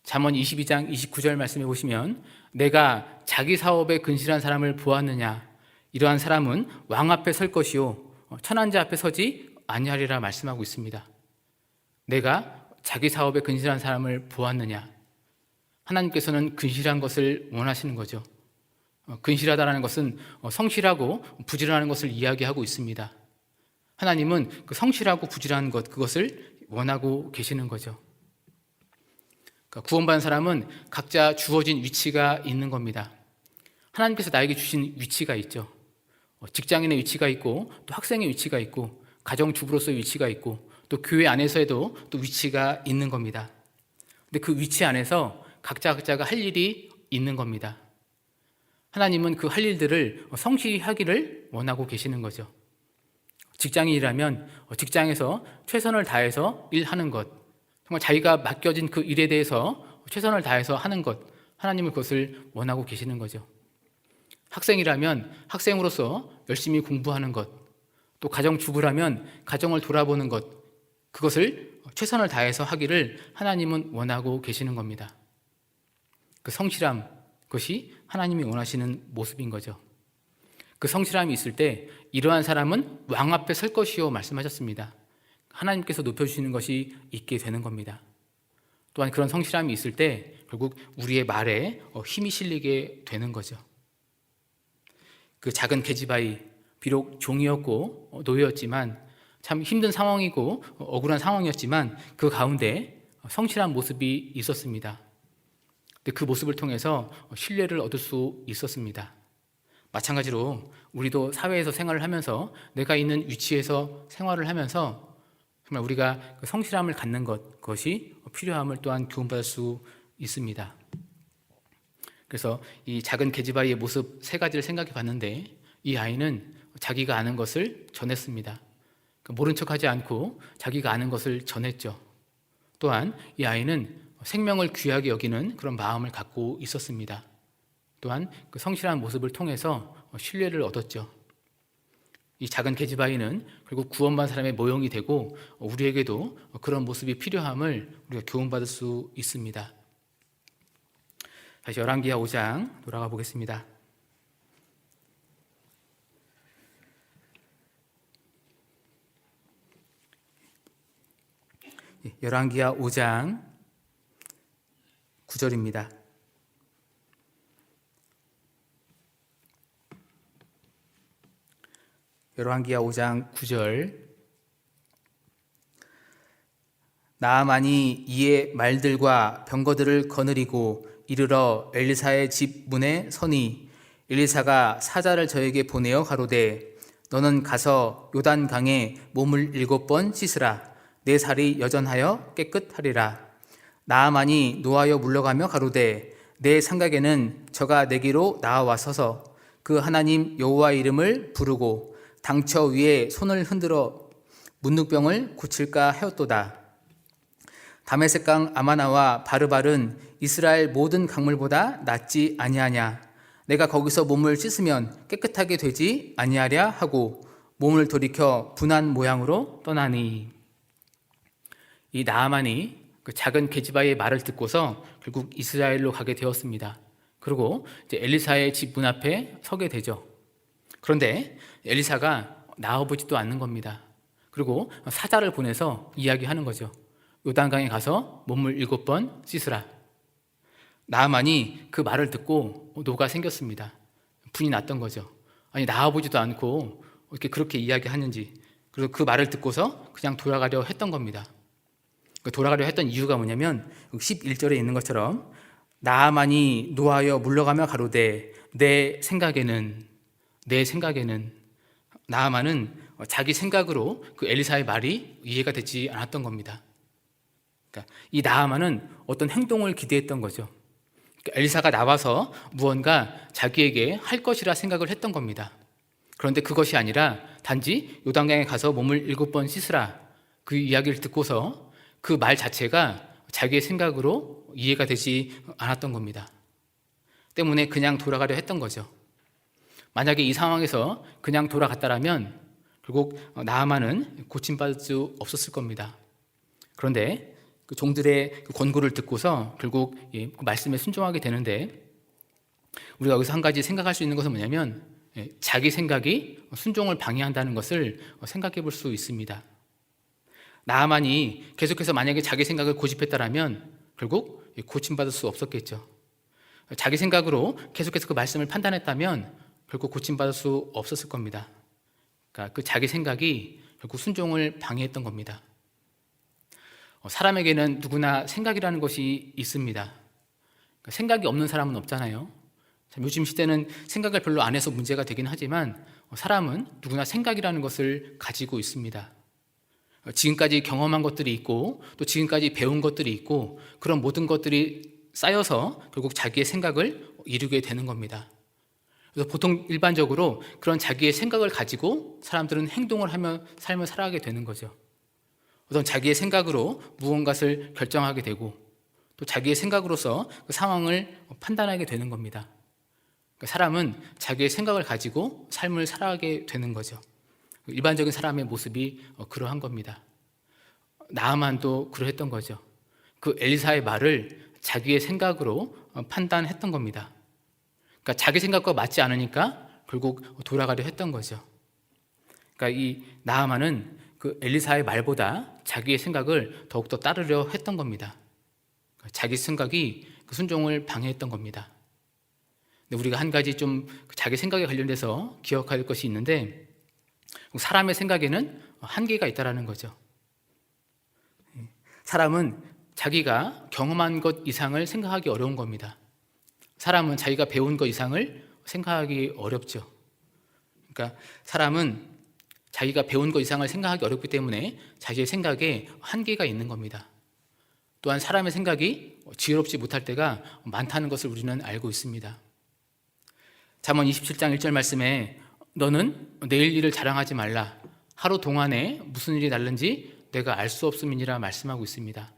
잠언 22장 29절 말씀해 보시면, 내가 자기 사업에 근실한 사람을 보았느냐, 이러한 사람은 왕 앞에 설 것이요 천한 자 앞에 서지 아니하리라 말씀하고 있습니다. 내가 자기 사업에 근실한 사람을 보았느냐, 하나님께서는 근실한 것을 원하시는 거죠. 근실하다라는 것은 성실하고 부지런한 것을 이야기하고 있습니다. 하나님은 그 성실하고 부지런한 것, 그것을 원하고 계시는 거죠. 그러니까 구원받은 사람은 각자 주어진 위치가 있는 겁니다. 하나님께서 나에게 주신 위치가 있죠. 직장인의 위치가 있고, 또 학생의 위치가 있고, 가정주부로서의 위치가 있고, 또 교회 안에서에도 또 위치가 있는 겁니다. 근데 그 위치 안에서 각자가 할 일이 있는 겁니다. 하나님은 그 할 일들을 성실히 하기를 원하고 계시는 거죠. 직장인이라면 직장에서 최선을 다해서 일하는 것, 정말 자기가 맡겨진 그 일에 대해서 최선을 다해서 하는 것, 하나님은 그것을 원하고 계시는 거죠. 학생이라면 학생으로서 열심히 공부하는 것, 또 가정주부라면 가정을 돌아보는 것, 그것을 최선을 다해서 하기를 하나님은 원하고 계시는 겁니다. 그 성실함, 그것이 하나님이 원하시는 모습인 거죠. 그 성실함이 있을 때 이러한 사람은 왕 앞에 설 것이요 말씀하셨습니다. 하나님께서 높여주시는 것이 있게 되는 겁니다. 또한 그런 성실함이 있을 때 결국 우리의 말에 힘이 실리게 되는 거죠. 그 작은 계집아이, 비록 종이었고 노예였지만 참 힘든 상황이고 억울한 상황이었지만 그 가운데 성실한 모습이 있었습니다. 근데 그 모습을 통해서 신뢰를 얻을 수 있었습니다. 마찬가지로 우리도 사회에서 생활을 하면서 내가 있는 위치에서 생활을 하면서 정말 우리가 그 성실함을 갖는 것, 그것이 필요함을 또한 교훈받을 수 있습니다. 그래서 이 작은 계집아이의 모습 세 가지를 생각해 봤는데, 이 아이는 자기가 아는 것을 전했습니다. 모른 척하지 않고 자기가 아는 것을 전했죠. 또한 이 아이는 생명을 귀하게 여기는 그런 마음을 갖고 있었습니다. 또한 그 성실한 모습을 통해서 신뢰를 얻었죠. 이 작은 계집아이는 결국 구원받은 사람의 모형이 되고 우리에게도 그런 모습이 필요함을 우리가 교훈받을 수 있습니다. 다시 열왕기하 5장 돌아가 보겠습니다. 열왕기하 5장 9절입니다. 열왕기하 5장 9절. 나아만이 이에 말들과 병거들을 거느리고 이르러 엘리사의 집 문에 서니 엘리사가 사자를 저에게 보내어 가로되 너는 가서 요단강에 몸을 7번 씻으라. 내 살이 여전하여 깨끗하리라. 나아만이 노하여 물러가며 가로되 내 생각에는 저가 내게로 나와서서 그 하나님 여호와 이름을 부르고 당처 위에 손을 흔들어 문둥병을 고칠까 하였도다. 다메섹강 아마나와 바르발은 이스라엘 모든 강물보다 낫지 아니하냐. 내가 거기서 몸을 씻으면 깨끗하게 되지 아니하랴 하고 몸을 돌이켜 분한 모양으로 떠나니. 이 나아만이 그 작은 게지바의 말을 듣고서 결국 이스라엘로 가게 되었습니다. 그리고 이제 엘리사의 집 문 앞에 서게 되죠. 그런데 엘리사가 나와보지도 않는 겁니다. 그리고 사자를 보내서 이야기하는 거죠. 요단강에 가서 몸을 7번 씻으라. 나아만이 그 말을 듣고 노가 생겼습니다. 분이 났던 거죠. 아니 나와보지도 않고 이렇게 그렇게 이야기하는지. 그래서 그 말을 듣고서 그냥 돌아가려 했던 겁니다. 돌아가려 했던 이유가 뭐냐면 11절에 있는 것처럼 나아만이 노하여 물러가며 가로되 내 생각에는 나아만은 자기 생각으로 그 엘리사의 말이 이해가 되지 않았던 겁니다. 그러니까 이 나아만은 어떤 행동을 기대했던 거죠. 그러니까 엘리사가 나와서 무언가 자기에게 할 것이라 생각을 했던 겁니다. 그런데 그것이 아니라 단지 요단강에 가서 몸을 7번 씻으라 그 이야기를 듣고서 그 말 자체가 자기의 생각으로 이해가 되지 않았던 겁니다. 때문에 그냥 돌아가려 했던 거죠. 만약에 이 상황에서 그냥 돌아갔다라면 결국 나아만은 고침받을 수 없었을 겁니다. 그런데 그 종들의 그 권고를 듣고서 결국 그 말씀에 순종하게 되는데, 우리가 여기서 한 가지 생각할 수 있는 것은 뭐냐면 자기 생각이 순종을 방해한다는 것을 생각해 볼 수 있습니다. 나아만이 계속해서 만약에 자기 생각을 고집했다라면 결국 고침받을 수 없었겠죠. 자기 생각으로 계속해서 그 말씀을 판단했다면 결국 고침받을 수 없었을 겁니다. 그러니까 그 자기 생각이 결국 순종을 방해했던 겁니다. 사람에게는 누구나 생각이라는 것이 있습니다. 그러니까 생각이 없는 사람은 없잖아요. 요즘 시대는 생각을 별로 안 해서 문제가 되긴 하지만 사람은 누구나 생각이라는 것을 가지고 있습니다. 지금까지 경험한 것들이 있고 또 지금까지 배운 것들이 있고 그런 모든 것들이 쌓여서 결국 자기의 생각을 이루게 되는 겁니다. 그래서 보통 일반적으로 그런 자기의 생각을 가지고 사람들은 행동을 하며 삶을 살아가게 되는 거죠. 우선 자기의 생각으로 무언가를 결정하게 되고 또 자기의 생각으로서 그 상황을 판단하게 되는 겁니다. 그러니까 사람은 자기의 생각을 가지고 삶을 살아가게 되는 거죠. 일반적인 사람의 모습이 그러한 겁니다. 나아만도 그러했던 거죠. 그 엘리사의 말을 자기의 생각으로 판단했던 겁니다. 그러니까 자기 생각과 맞지 않으니까 결국 돌아가려 했던 거죠. 그러니까 이 나아만은 그 엘리사의 말보다 자기의 생각을 더욱더 따르려 했던 겁니다. 그러니까 자기 생각이 그 순종을 방해했던 겁니다. 근데 우리가 한 가지 좀 자기 생각에 관련돼서 기억할 것이 있는데, 사람의 생각에는 한계가 있다는 거죠. 사람은 자기가 경험한 것 이상을 생각하기 어려운 겁니다. 사람은 자기가 배운 것 이상을 생각하기 어렵죠. 그러니까 사람은 자기가 배운 것 이상을 생각하기 어렵기 때문에 자기의 생각에 한계가 있는 겁니다. 또한 사람의 생각이 지혜롭지 못할 때가 많다는 것을 우리는 알고 있습니다. 잠언 27장 1절 말씀에 너는 내일 일을 자랑하지 말라. 하루 동안에 무슨 일이 날는지 내가 알 수 없음이니라 말씀하고 있습니다.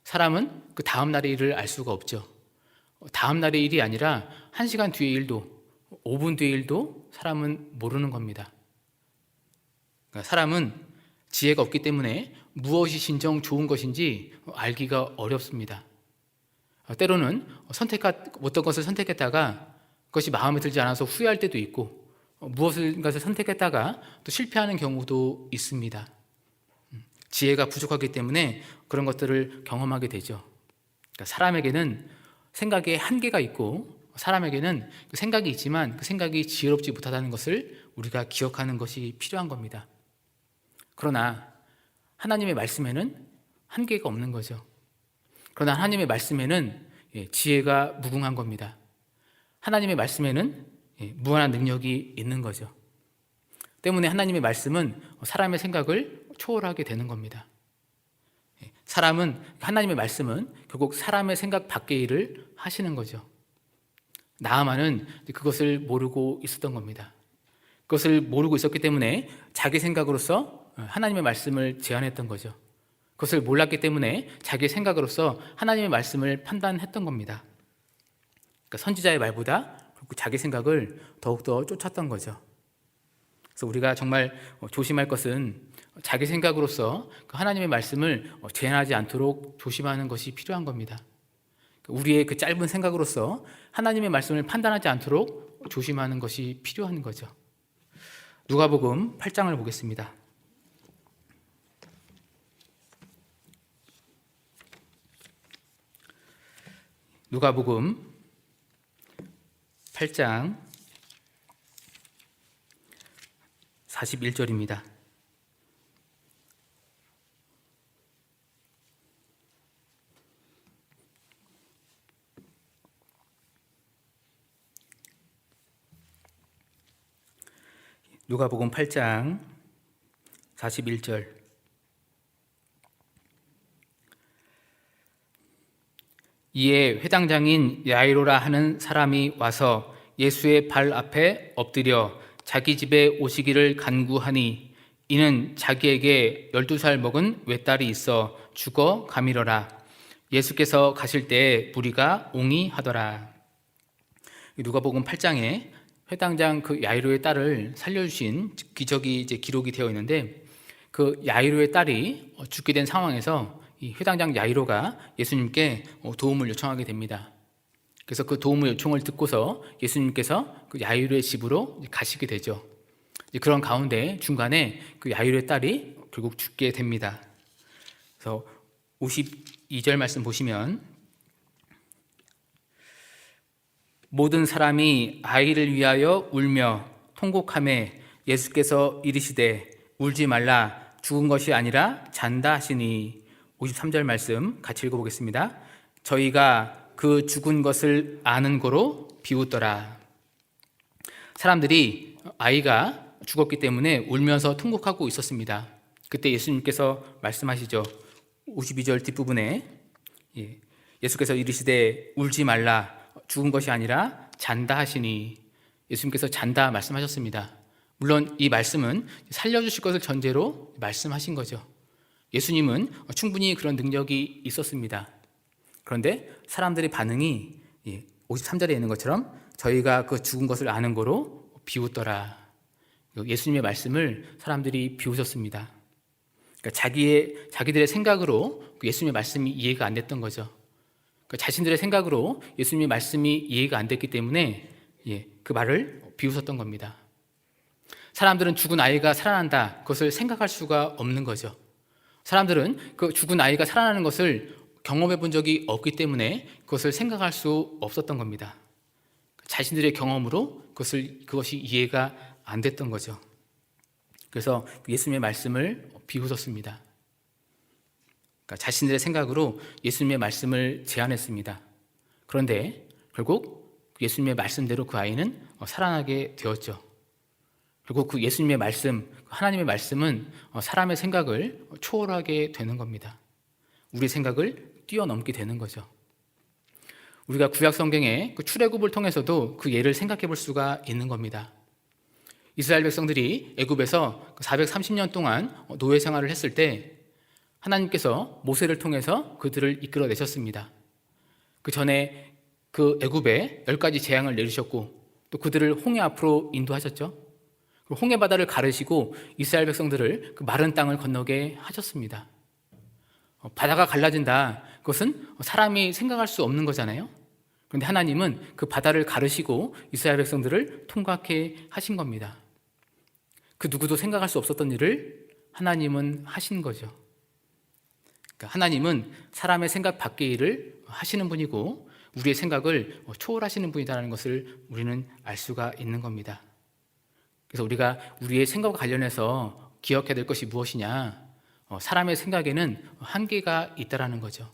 사람은 그 다음 날의 일을 알 수가 없죠. 다음 날의 일이 아니라 1시간 뒤의 일도 5분 뒤의 일도 사람은 모르는 겁니다. 그러니까 사람은 지혜가 없기 때문에 무엇이 진정 좋은 것인지 알기가 어렵습니다. 때로는 어떤 것을 선택했다가 그것이 마음에 들지 않아서 후회할 때도 있고, 무엇인가를 선택했다가 또 실패하는 경우도 있습니다. 지혜가 부족하기 때문에 그런 것들을 경험하게 되죠. 그러니까 사람에게는 생각에 한계가 있고 사람에게는 그 생각이 있지만 그 생각이 지혜롭지 못하다는 것을 우리가 기억하는 것이 필요한 겁니다. 그러나 하나님의 말씀에는 한계가 없는 거죠. 그러나 하나님의 말씀에는 지혜가 무궁한 겁니다. 하나님의 말씀에는 무한한 능력이 있는 거죠. 때문에 하나님의 말씀은 사람의 생각을 초월하게 되는 겁니다. 하나님의 말씀은 결국 사람의 생각 밖의 일을 하시는 거죠. 나아만은 그것을 모르고 있었던 겁니다. 그것을 모르고 있었기 때문에 자기 생각으로서 하나님의 말씀을 제안했던 거죠. 그것을 몰랐기 때문에 자기 생각으로서 하나님의 말씀을 판단했던 겁니다. 그러니까 선지자의 말보다 자기 생각을 더욱더 쫓았던 거죠. 그래서 우리가 정말 조심할 것은 자기 생각으로서 하나님의 말씀을 제한하지 않도록 조심하는 것이 필요한 겁니다. 우리의 그 짧은 생각으로서 하나님의 말씀을 판단하지 않도록 조심하는 것이 필요한 거죠. 누가복음 8장을 보겠습니다. 누가복음 8장 41절입니다. 누가복음 8장 41절. 이에 회당장인 야이로라 하는 사람이 와서 예수의 발 앞에 엎드려 자기 집에 오시기를 간구하니 이는 자기에게 12살 먹은 외딸이 있어 죽어 가밀어라. 예수께서 가실 때에 무리가 옹이하더라. 누가복음 8장에 회당장 그 야이로의 딸을 살려주신 기적이 기록이 되어 있는데, 그 야이로의 딸이 죽게 된 상황에서 이 회당장 야이로가 예수님께 도움을 요청하게 됩니다. 그래서 그 도움의 요청을 듣고서 예수님께서 그 야이로의 집으로 가시게 되죠. 그런 가운데 중간에 그 야이로의 딸이 결국 죽게 됩니다. 그래서 52절 말씀 보시면, 모든 사람이 아이를 위하여 울며 통곡하매 예수께서 이르시되 울지 말라, 죽은 것이 아니라 잔다 하시니. 53절 말씀 같이 읽어보겠습니다. 저희가 그 죽은 것을 아는 고로 비웃더라. 사람들이 아이가 죽었기 때문에 울면서 통곡하고 있었습니다. 그때 예수님께서 말씀하시죠. 52절 뒷부분에 예수께서 이르시되 울지 말라, 죽은 것이 아니라 잔다 하시니. 예수님께서 잔다 말씀하셨습니다. 물론 이 말씀은 살려주실 것을 전제로 말씀하신 거죠. 예수님은 충분히 그런 능력이 있었습니다. 그런데 사람들의 반응이 53절에 있는 것처럼 저희가 그 죽은 것을 아는 거로 비웃더라. 예수님의 말씀을 사람들이 비웃었습니다. 그러니까 자기들의 생각으로 예수님의 말씀이 이해가 안 됐던 거죠. 그러니까 자신들의 생각으로 예수님의 말씀이 이해가 안 됐기 때문에 그 말을 비웃었던 겁니다. 사람들은 죽은 아이가 살아난다, 그것을 생각할 수가 없는 거죠. 사람들은 그 죽은 아이가 살아나는 것을 경험해 본 적이 없기 때문에 그것을 생각할 수 없었던 겁니다. 자신들의 경험으로 그것이 이해가 안 됐던 거죠. 그래서 예수님의 말씀을 비웃었습니다. 그러니까 자신들의 생각으로 예수님의 말씀을 제안했습니다. 그런데 결국 예수님의 말씀대로 그 아이는 살아나게 되었죠. 결국 그 예수님의 말씀, 하나님의 말씀은 사람의 생각을 초월하게 되는 겁니다. 우리의 생각을 뛰어넘게 되는 거죠. 우리가 구약 성경의 그 출애굽을 통해서도 그 예를 생각해 볼 수가 있는 겁니다. 이스라엘 백성들이 애굽에서 430년 동안 노예 생활을 했을 때 하나님께서 모세를 통해서 그들을 이끌어내셨습니다. 그 전에 그 애굽에 10가지 재앙을 내리셨고 또 그들을 홍해 앞으로 인도하셨죠. 홍해 바다를 가르시고 이스라엘 백성들을 그 마른 땅을 건너게 하셨습니다. 바다가 갈라진다, 그것은 사람이 생각할 수 없는 거잖아요. 그런데 하나님은 그 바다를 가르시고 이스라엘 백성들을 통과하게 하신 겁니다. 그 누구도 생각할 수 없었던 일을 하나님은 하신 거죠. 그러니까 하나님은 사람의 생각 밖의 일을 하시는 분이고 우리의 생각을 초월하시는 분이라는 것을 우리는 알 수가 있는 겁니다. 그래서 우리가 우리의 생각과 관련해서 기억해야 될 것이 무엇이냐? 사람의 생각에는 한계가 있다라는 거죠.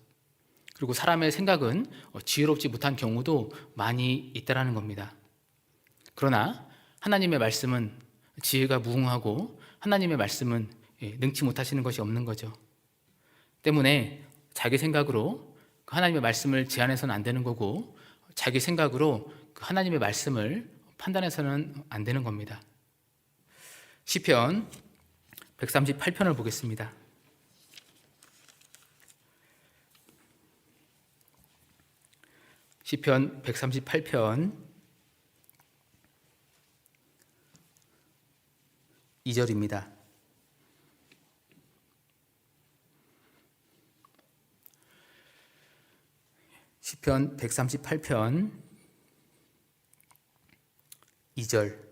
그리고 사람의 생각은 지혜롭지 못한 경우도 많이 있다라는 겁니다. 그러나 하나님의 말씀은 지혜가 무궁하고 하나님의 말씀은 능치 못하시는 것이 없는 거죠. 때문에 자기 생각으로 하나님의 말씀을 제한해서는 안 되는 거고, 자기 생각으로 하나님의 말씀을 판단해서는 안 되는 겁니다. 시편 138편을 보겠습니다. 시편 138편 2절입니다. 시편 138편 2절.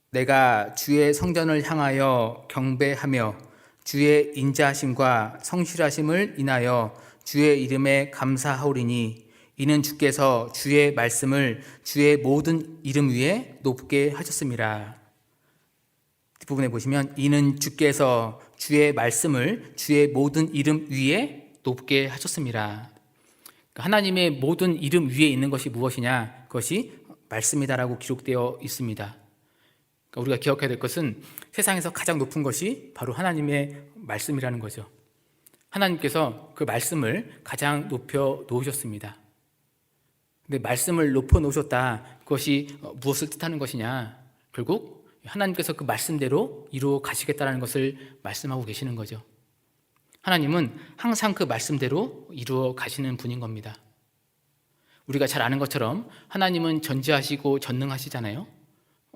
내가 주의 성전을 향하여 경배하며 주의 인자하심과 성실하심을 인하여 주의 이름에 감사하오리니 이는 주께서 주의 말씀을 주의 모든 이름 위에 높게 하셨습니다. 뒷부분에 보시면 이는 주께서 주의 말씀을 주의 모든 이름 위에 높게 하셨습니다. 하나님의 모든 이름 위에 있는 것이 무엇이냐? 그것이 말씀이다라고 기록되어 있습니다. 우리가 기억해야 될 것은 세상에서 가장 높은 것이 바로 하나님의 말씀이라는 거죠. 하나님께서 그 말씀을 가장 높여 놓으셨습니다. 근데 말씀을 높여 놓으셨다, 그것이 무엇을 뜻하는 것이냐? 결국 하나님께서 그 말씀대로 이루어 가시겠다는 것을 말씀하고 계시는 거죠. 하나님은 항상 그 말씀대로 이루어 가시는 분인 겁니다. 우리가 잘 아는 것처럼 하나님은 전지하시고 전능하시잖아요.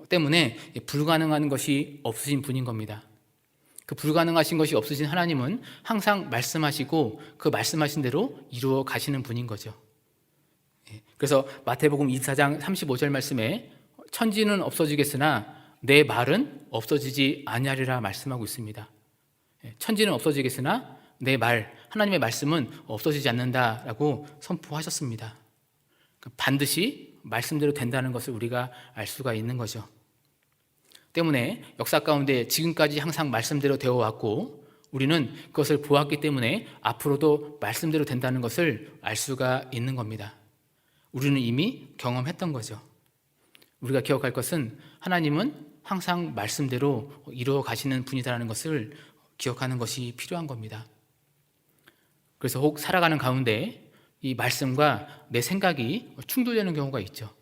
때문에 불가능한 것이 없으신 분인 겁니다. 그 불가능하신 것이 없으신 하나님은 항상 말씀하시고 그 말씀하신 대로 이루어 가시는 분인 거죠. 그래서 마태복음 24장 35절 말씀에 천지는 없어지겠으나 내 말은 없어지지 아니하리라 말씀하고 있습니다. 천지는 없어지겠으나 내 말, 하나님의 말씀은 없어지지 않는다라고 선포하셨습니다. 반드시 말씀대로 된다는 것을 우리가 알 수가 있는 거죠. 때문에 역사 가운데 지금까지 항상 말씀대로 되어 왔고 우리는 그것을 보았기 때문에 앞으로도 말씀대로 된다는 것을 알 수가 있는 겁니다. 우리는 이미 경험했던 거죠. 우리가 기억할 것은 하나님은 항상 말씀대로 이루어 가시는 분이다라는 것을 기억하는 것이 필요한 겁니다. 그래서 혹 살아가는 가운데 이 말씀과 내 생각이 충돌되는 경우가 있죠.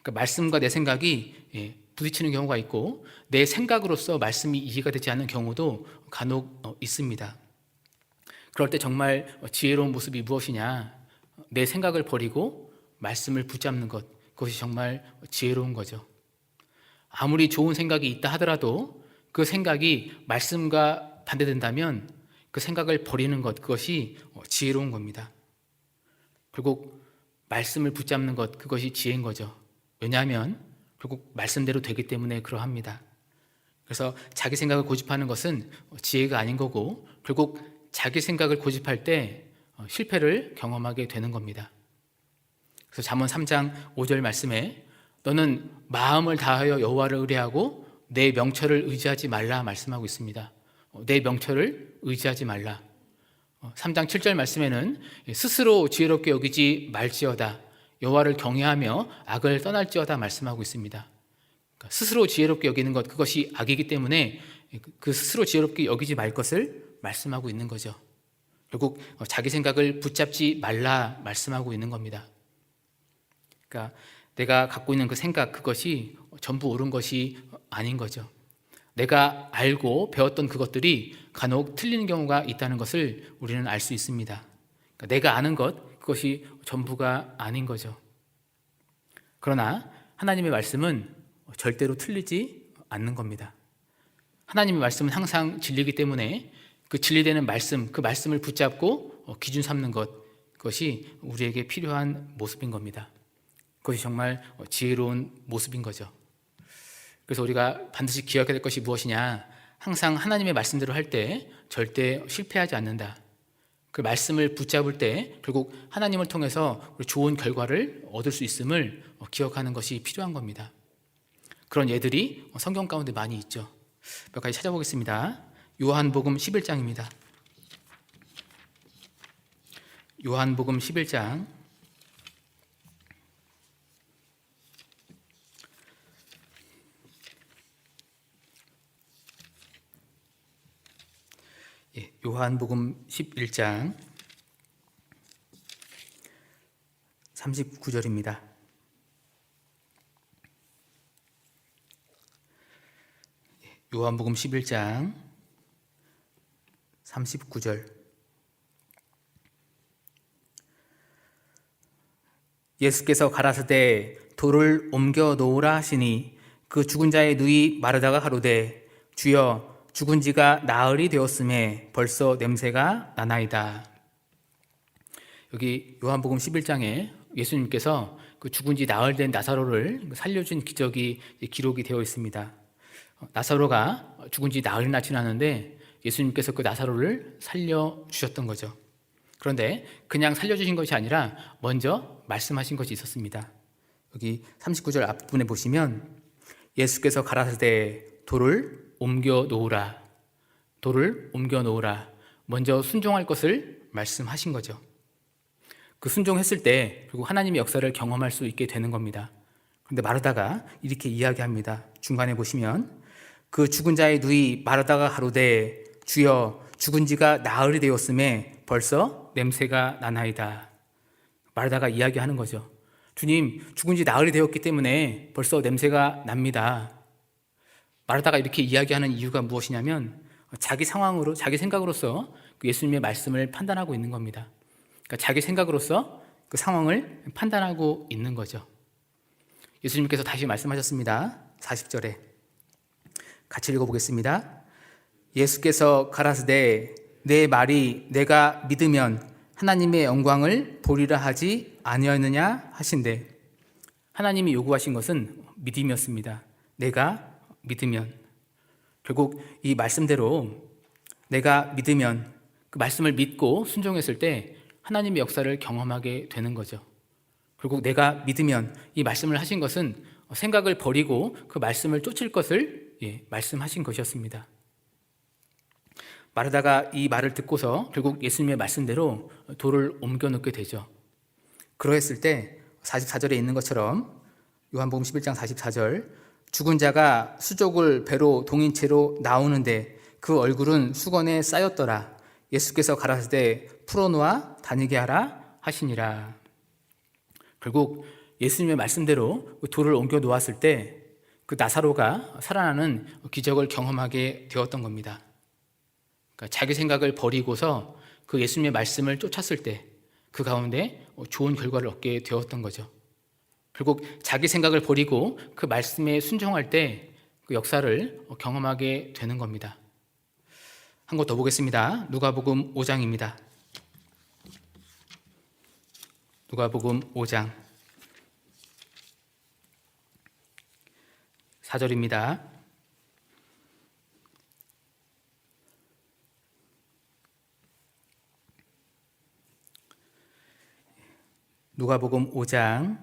그러니까 말씀과 내 생각이 부딪히는 경우가 있고 내 생각으로서 말씀이 이해가 되지 않는 경우도 간혹 있습니다. 그럴 때 정말 지혜로운 모습이 무엇이냐? 내 생각을 버리고 말씀을 붙잡는 것, 그것이 정말 지혜로운 거죠. 아무리 좋은 생각이 있다 하더라도 그 생각이 말씀과 반대된다면 그 생각을 버리는 것, 그것이 지혜로운 겁니다. 결국 말씀을 붙잡는 것, 그것이 지혜인 거죠. 왜냐하면 결국 말씀대로 되기 때문에 그러합니다. 그래서 자기 생각을 고집하는 것은 지혜가 아닌 거고 결국 자기 생각을 고집할 때 실패를 경험하게 되는 겁니다. 그래서 잠언 3장 5절 말씀에 너는 마음을 다하여 여호와를 의뢰하고 내 명철을 의지하지 말라 말씀하고 있습니다. 내 명철을 의지하지 말라. 3장 7절 말씀에는 스스로 지혜롭게 여기지 말지어다 여호와를 경외하며 악을 떠날지어다 말씀하고 있습니다. 그러니까 스스로 지혜롭게 여기는 것, 그것이 악이기 때문에 그 스스로 지혜롭게 여기지 말 것을 말씀하고 있는 거죠. 결국 자기 생각을 붙잡지 말라 말씀하고 있는 겁니다. 그러니까 내가 갖고 있는 그 생각, 그것이 전부 옳은 것이 아닌 거죠. 내가 알고 배웠던 그것들이 간혹 틀리는 경우가 있다는 것을 우리는 알 수 있습니다. 그러니까 내가 아는 것, 그것이 전부가 아닌 거죠. 그러나 하나님의 말씀은 절대로 틀리지 않는 겁니다. 하나님의 말씀은 항상 진리이기 때문에 그 진리되는 말씀, 그 말씀을 붙잡고 기준 삼는 것, 그것이 우리에게 필요한 모습인 겁니다. 그것이 정말 지혜로운 모습인 거죠. 그래서 우리가 반드시 기억해야 될 것이 무엇이냐? 항상 하나님의 말씀대로 할 때 절대 실패하지 않는다. 그 말씀을 붙잡을 때 결국 하나님을 통해서 좋은 결과를 얻을 수 있음을 기억하는 것이 필요한 겁니다. 그런 예들이 성경 가운데 많이 있죠. 몇 가지 찾아보겠습니다. 요한복음 11장입니다. 요한복음 11장 요한복음 11장 39절입니다. 요한복음 11장 39절. 예수께서 가라사대 돌을 옮겨 놓으라 하시니 그 죽은 자의 누이 마르다가 가로되 주여 죽은 지가 나흘이 되었음에 벌써 냄새가 나나이다. 여기 요한복음 11장에 예수님께서 그 죽은 지 나흘 된 나사로를 살려준 기적이 기록이 되어 있습니다. 나사로가 죽은 지 나흘이나 지났는데 예수님께서 그 나사로를 살려주셨던 거죠. 그런데 그냥 살려주신 것이 아니라 먼저 말씀하신 것이 있었습니다. 여기 39절 앞부분에 보시면 예수께서 가라사대 돌을 옮겨 놓으라, 돌을 옮겨 놓으라, 먼저 순종할 것을 말씀하신 거죠. 그 순종했을 때 결국 하나님의 역사를 경험할 수 있게 되는 겁니다. 그런데 마르다가 이렇게 이야기합니다. 중간에 보시면 그 죽은 자의 누이 마르다가 가로되 주여 죽은 지가 나흘이 되었음에 벌써 냄새가 나나이다. 마르다가 이야기하는 거죠. 주님, 죽은 지 나흘이 되었기 때문에 벌써 냄새가 납니다. 마르다가 이렇게 이야기하는 이유가 무엇이냐면 자기 상황으로, 자기 생각으로서 그 예수님의 말씀을 판단하고 있는 겁니다. 그러니까 자기 생각으로서 그 상황을 판단하고 있는 거죠. 예수님께서 다시 말씀하셨습니다. 40절에 같이 읽어보겠습니다. 예수께서 가라사대 내 말이 내가 믿으면 하나님의 영광을 보리라 하지 아니었느냐 하신대. 하나님이 요구하신 것은 믿음이었습니다. 내가 믿으면. 결국 이 말씀대로 내가 믿으면, 그 말씀을 믿고 순종했을 때 하나님의 역사를 경험하게 되는 거죠. 결국 내가 믿으면, 이 말씀을 하신 것은 생각을 버리고 그 말씀을 쫓을 것을 말씀하신 것이었습니다. 마르다가 이 말을 듣고서 결국 예수님의 말씀대로 돌을 옮겨 놓게 되죠. 그러했을 때 44절에 있는 것처럼 요한복음 11장 44절, 죽은 자가 수족을 배로 동인 채로 나오는데 그 얼굴은 수건에 쌓였더라. 예수께서 가라사대 풀어놓아 다니게 하라 하시니라. 결국 예수님의 말씀대로 돌을 옮겨 놓았을 때 그 나사로가 살아나는 기적을 경험하게 되었던 겁니다. 그러니까 자기 생각을 버리고서 그 예수님의 말씀을 쫓았을 때 그 가운데 좋은 결과를 얻게 되었던 거죠. 결국 자기 생각을 버리고 그 말씀에 순종할 때 그 역사를 경험하게 되는 겁니다. 한 것 더 보겠습니다. 누가복음 5장입니다. 누가복음 5장 4절입니다. 누가복음 5장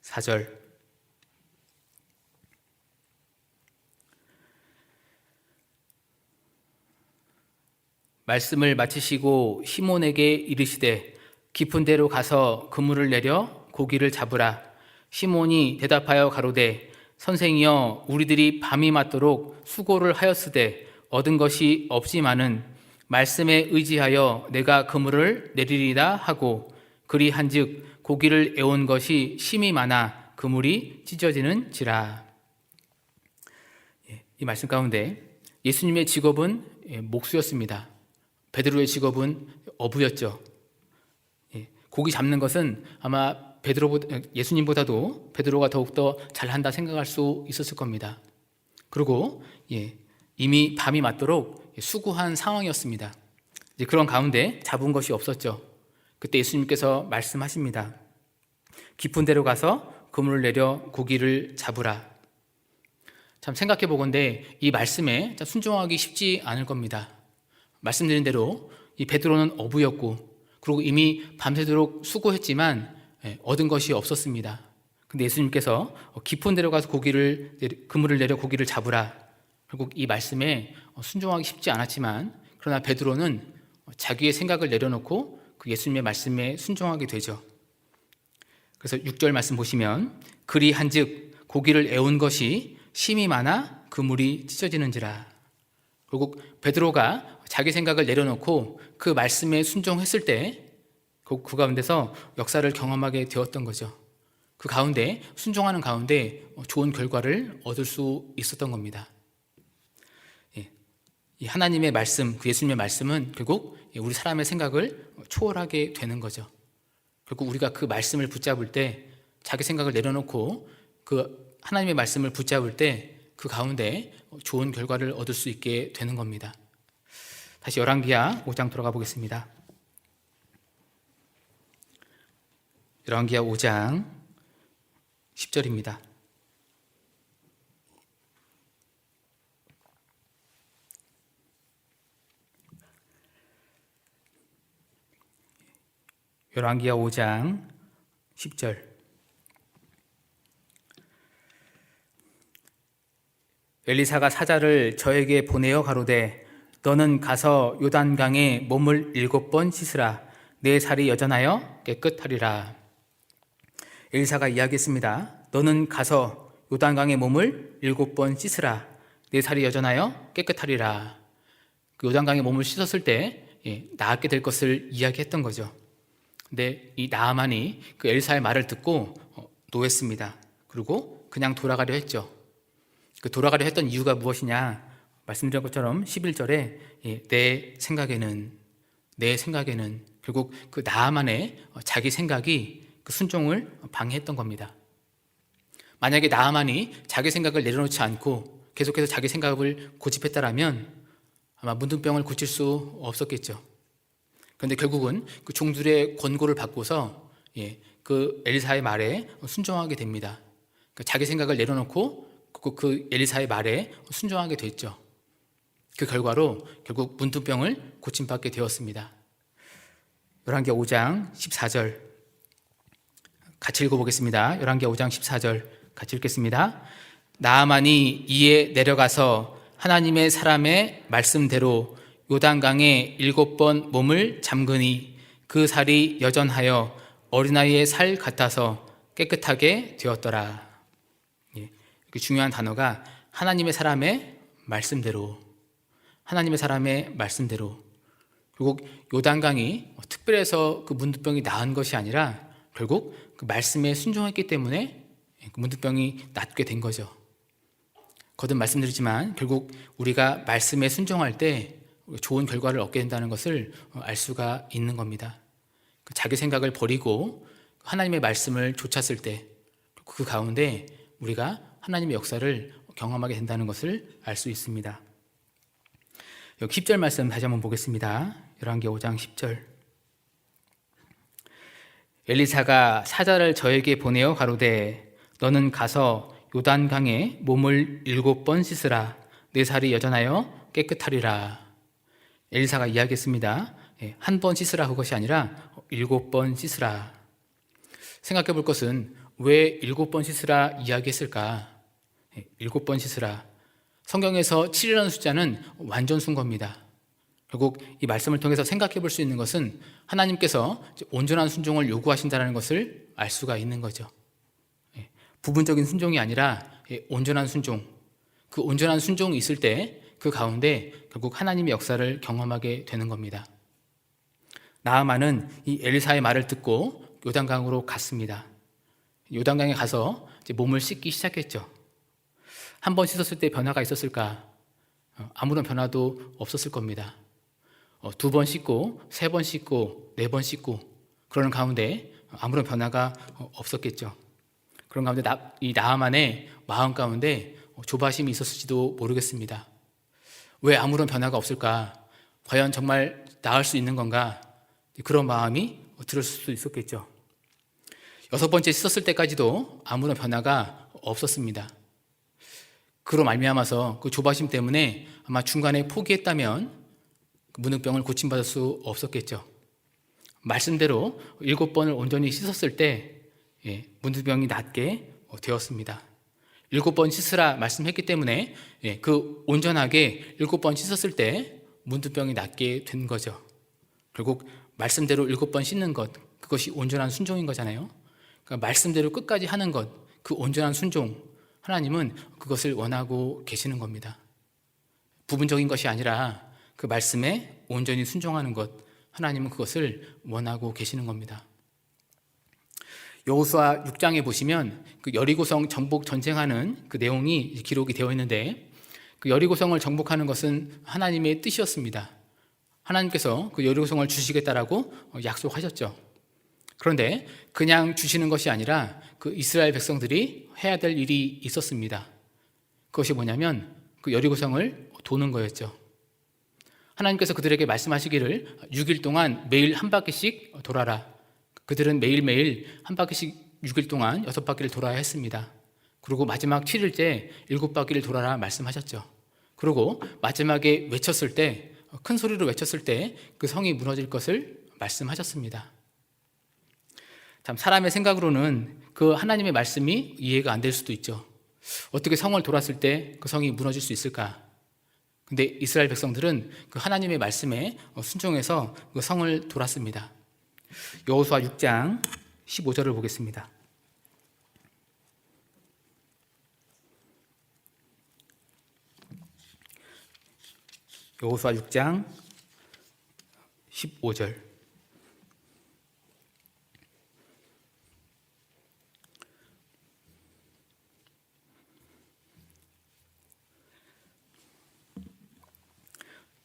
4절. 말씀을 마치시고 시몬에게 이르시되 깊은 데로 가서 그물을 내려 고기를 잡으라. 시몬이 대답하여 가로되 선생이여 우리들이 밤이 맞도록 수고를 하였으되 얻은 것이 없지만은 말씀에 의지하여 내가 그물을 내리리라 하고 그리한즉 고기를 애온 것이 심이 많아 그물이 찢어지는지라. 이 말씀 가운데 예수님의 직업은 목수였습니다. 베드로의 직업은 어부였죠. 고기 잡는 것은 아마 예수님보다도 베드로가 더욱더 잘한다 생각할 수 있었을 겁니다. 그리고 이미 밤이 맞도록 수고한 상황이었습니다. 이제 그런 가운데 잡은 것이 없었죠. 그때 예수님께서 말씀하십니다. 깊은 데로 가서 그물을 내려 고기를 잡으라. 참 생각해 보건대 이 말씀에 순종하기 쉽지 않을 겁니다. 말씀드린 대로 이 베드로는 어부였고 그리고 이미 밤새도록 수고했지만 얻은 것이 없었습니다. 근데 예수님께서 깊은 데로 가서 그물을 내려 고기를 잡으라. 결국 이 말씀에 순종하기 쉽지 않았지만 그러나 베드로는 자기의 생각을 내려놓고 그 예수님의 말씀에 순종하게 되죠. 그래서 6절 말씀 보시면 그리한즉 고기를 애운 것이 심이 많아 그물이 찢어지는지라. 결국 베드로가 자기 생각을 내려놓고 그 말씀에 순종했을 때 그 가운데서 역사를 경험하게 되었던 거죠. 그 가운데 순종하는 가운데 좋은 결과를 얻을 수 있었던 겁니다. 이 하나님의 말씀, 그 예수님의 말씀은 결국 우리 사람의 생각을 초월하게 되는 거죠. 결국 우리가 그 말씀을 붙잡을 때, 자기 생각을 내려놓고 그 하나님의 말씀을 붙잡을 때 그 가운데 좋은 결과를 얻을 수 있게 되는 겁니다. 다시 열왕기하 5장 돌아가 보겠습니다. 열왕기하 5장 10절입니다. 열왕기하 5장 10절. 엘리사가 사자를 저에게 보내어 가로되 너는 가서 요단강에 몸을 7번 씻으라. 내 살이 여전하여 깨끗하리라. 엘리사가 이야기했습니다. 너는 가서 요단강에 몸을 7번 씻으라. 내 살이 여전하여 깨끗하리라. 그 요단강에 몸을 씻었을 때 나았게 될 것을 이야기했던 거죠. 근데 이 나아만이 그 엘리사의 말을 듣고 노했습니다. 그리고 그냥 돌아가려 했죠. 그 돌아가려 했던 이유가 무엇이냐? 말씀드린 것처럼 11절에 내 생각에는 결국 그 나아만의 자기 생각이 그 순종을 방해했던 겁니다. 만약에 나아만이 자기 생각을 내려놓지 않고 계속해서 자기 생각을 고집했다라면 아마 문둥병을 고칠 수 없었겠죠. 그런데 결국은 그 종들의 권고를 받고서 그 엘리사의 말에 순종하게 됩니다. 자기 생각을 내려놓고 그 엘리사의 말에 순종하게 됐죠. 그 결과로 결국 문둥병을 고침받게 되었습니다. 열왕기하 5장 14절 같이 읽어보겠습니다. 열왕기하 5장 14절 같이 읽겠습니다. 나아만이 이에 내려가서 하나님의 사람의 말씀대로 요단강에 7번 몸을 잠그니 그 살이 여전하여 어린아이의 살 같아서 깨끗하게 되었더라. 그 중요한 단어가 하나님의 사람의 말씀대로, 하나님의 사람의 말씀대로. 결국 요단강이 특별해서 그 문둥병이 나은 것이 아니라 결국 그 말씀에 순종했기 때문에 그 문둥병이 낫게 된 거죠. 거듭 말씀드리지만 결국 우리가 말씀에 순종할 때 좋은 결과를 얻게 된다는 것을 알 수가 있는 겁니다. 자기 생각을 버리고 하나님의 말씀을 좇았을 때 그 가운데 우리가 하나님의 역사를 경험하게 된다는 것을 알 수 있습니다. 여기 10절 말씀 다시 한번 보겠습니다. 열왕기하 5장 10절. 엘리사가 사자를 저에게 보내어 가로되 너는 가서 요단강에 몸을 7번 씻으라. 내 살이 여전하여 깨끗하리라. 엘리사가 이야기했습니다. 한 번 씻으라 그것이 아니라 7번 씻으라. 생각해 볼 것은 왜 7번 씻으라 이야기했을까? 7번 씻으라. 성경에서 7이라는 숫자는 완전수인 겁니다. 결국 이 말씀을 통해서 생각해 볼 수 있는 것은 하나님께서 온전한 순종을 요구하신다는 것을 알 수가 있는 거죠. 부분적인 순종이 아니라 온전한 순종. 그 온전한 순종이 있을 때 그 가운데 결국 하나님의 역사를 경험하게 되는 겁니다. 나아만은 이 엘리사의 말을 듣고 요단강으로 갔습니다. 요단강에 가서 이제 몸을 씻기 시작했죠. 한 번 씻었을 때 변화가 있었을까? 아무런 변화도 없었을 겁니다. 2번 씻고, 3번 씻고, 4번 씻고 그러는 가운데 아무런 변화가 없었겠죠. 그런 가운데 이 나아만의 마음 가운데 조바심이 있었을지도 모르겠습니다. 왜 아무런 변화가 없을까? 과연 정말 나을 수 있는 건가? 그런 마음이 들었을 수도 있었겠죠. 6번째 씻었을 때까지도 아무런 변화가 없었습니다. 그로 말미암아서 그 조바심 때문에 아마 중간에 포기했다면 문둥병을 고침받을 수 없었겠죠. 말씀대로 7번을 온전히 씻었을 때 문둥병이 낫게 되었습니다. 7번 씻으라 말씀했기 때문에 그 온전하게 7번 씻었을 때 문둥병이 낫게 된 거죠. 결국 말씀대로 7번 씻는 것, 그것이 온전한 순종인 거잖아요. 그러니까 말씀대로 끝까지 하는 것, 그 온전한 순종, 하나님은 그것을 원하고 계시는 겁니다. 부분적인 것이 아니라 그 말씀에 온전히 순종하는 것, 하나님은 그것을 원하고 계시는 겁니다. 여호수아 6장에 보시면 그 여리고성 정복 전쟁하는 그 내용이 기록이 되어 있는데, 그 여리고성을 정복하는 것은 하나님의 뜻이었습니다. 하나님께서 그 여리고성을 주시겠다라고 약속하셨죠. 그런데 그냥 주시는 것이 아니라 그 이스라엘 백성들이 해야 될 일이 있었습니다. 그것이 뭐냐면 그 여리고성을 도는 거였죠. 하나님께서 그들에게 말씀하시기를 6일 동안 매일 한 바퀴씩 돌아라. 그들은 매일매일 한 바퀴씩 6일 동안 6바퀴를 돌아야 했습니다. 그리고 마지막 7일째 7바퀴를 돌아라 말씀하셨죠. 그리고 마지막에 외쳤을 때, 큰 소리로 외쳤을 때 그 성이 무너질 것을 말씀하셨습니다. 참, 사람의 생각으로는 그 하나님의 말씀이 이해가 안 될 수도 있죠. 어떻게 성을 돌았을 때 그 성이 무너질 수 있을까? 근데 이스라엘 백성들은 그 하나님의 말씀에 순종해서 그 성을 돌았습니다. 여호수아 6장 15절을 보겠습니다. 여호수아 6장 15절.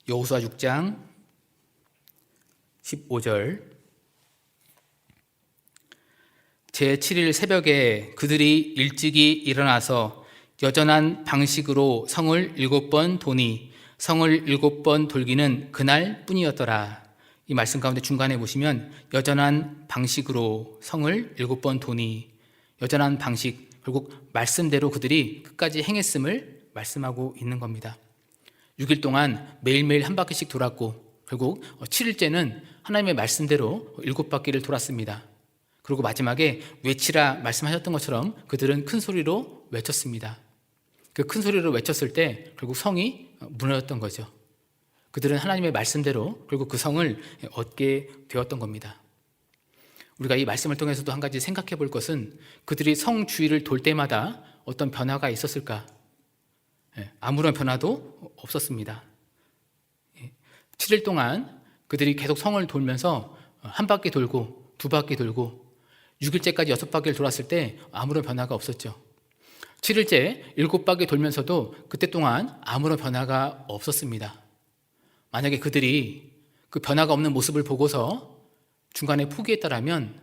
여호수아 6장 15절. 제7일 새벽에 그들이 일찍이 일어나서 여전한 방식으로 성을 7번 도니 성을 7번 돌기는 그날 뿐이었더라. 이 말씀 가운데 중간에 보시면 여전한 방식으로 성을 7번 도니, 여전한 방식, 결국 말씀대로 그들이 끝까지 행했음을 말씀하고 있는 겁니다. 6일 동안 매일매일 한 바퀴씩 돌았고 결국 7일째는 하나님의 말씀대로 7바퀴를 돌았습니다. 그리고 마지막에 외치라 말씀하셨던 것처럼 그들은 큰 소리로 외쳤습니다. 그 큰 소리로 외쳤을 때 결국 성이 무너졌던 거죠. 그들은 하나님의 말씀대로 결국 그 성을 얻게 되었던 겁니다. 우리가 이 말씀을 통해서도 한 가지 생각해 볼 것은 그들이 성 주위를 돌 때마다 어떤 변화가 있었을까? 아무런 변화도 없었습니다. 7일 동안 그들이 계속 성을 돌면서 한 바퀴 돌고 두 바퀴 돌고 6일째까지 6바퀴를 돌았을 때 아무런 변화가 없었죠. 7일째 7바퀴 돌면서도 그때 동안 아무런 변화가 없었습니다. 만약에 그들이 그 변화가 없는 모습을 보고서 중간에 포기했다라면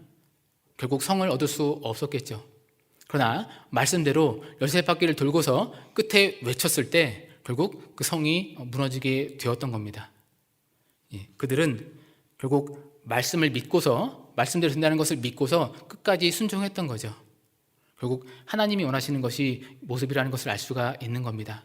결국 성을 얻을 수 없었겠죠. 그러나 말씀대로 13바퀴를 돌고서 끝에 외쳤을 때 결국 그 성이 무너지게 되었던 겁니다. 그들은 결국 말씀을 믿고서, 말씀대로 된다는 것을 믿고서 끝까지 순종했던 거죠. 결국 하나님이 원하시는 것이 모습이라는 것을 알 수가 있는 겁니다.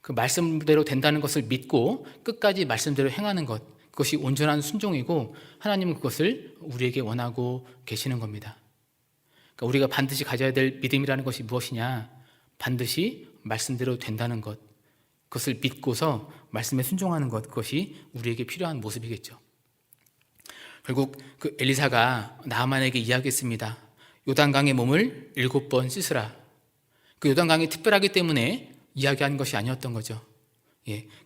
그 말씀대로 된다는 것을 믿고 끝까지 말씀대로 행하는 것, 그것이 온전한 순종이고 하나님은 그것을 우리에게 원하고 계시는 겁니다. 그러니까 우리가 반드시 가져야 될 믿음이라는 것이 무엇이냐? 반드시 말씀대로 된다는 것, 그것을 믿고서 말씀에 순종하는 것, 그것이 우리에게 필요한 모습이겠죠. 결국 그 엘리사가 나아만에게 이야기했습니다. 요단강의 몸을 7번 씻으라. 그 요단강이 특별하기 때문에 이야기한 것이 아니었던 거죠.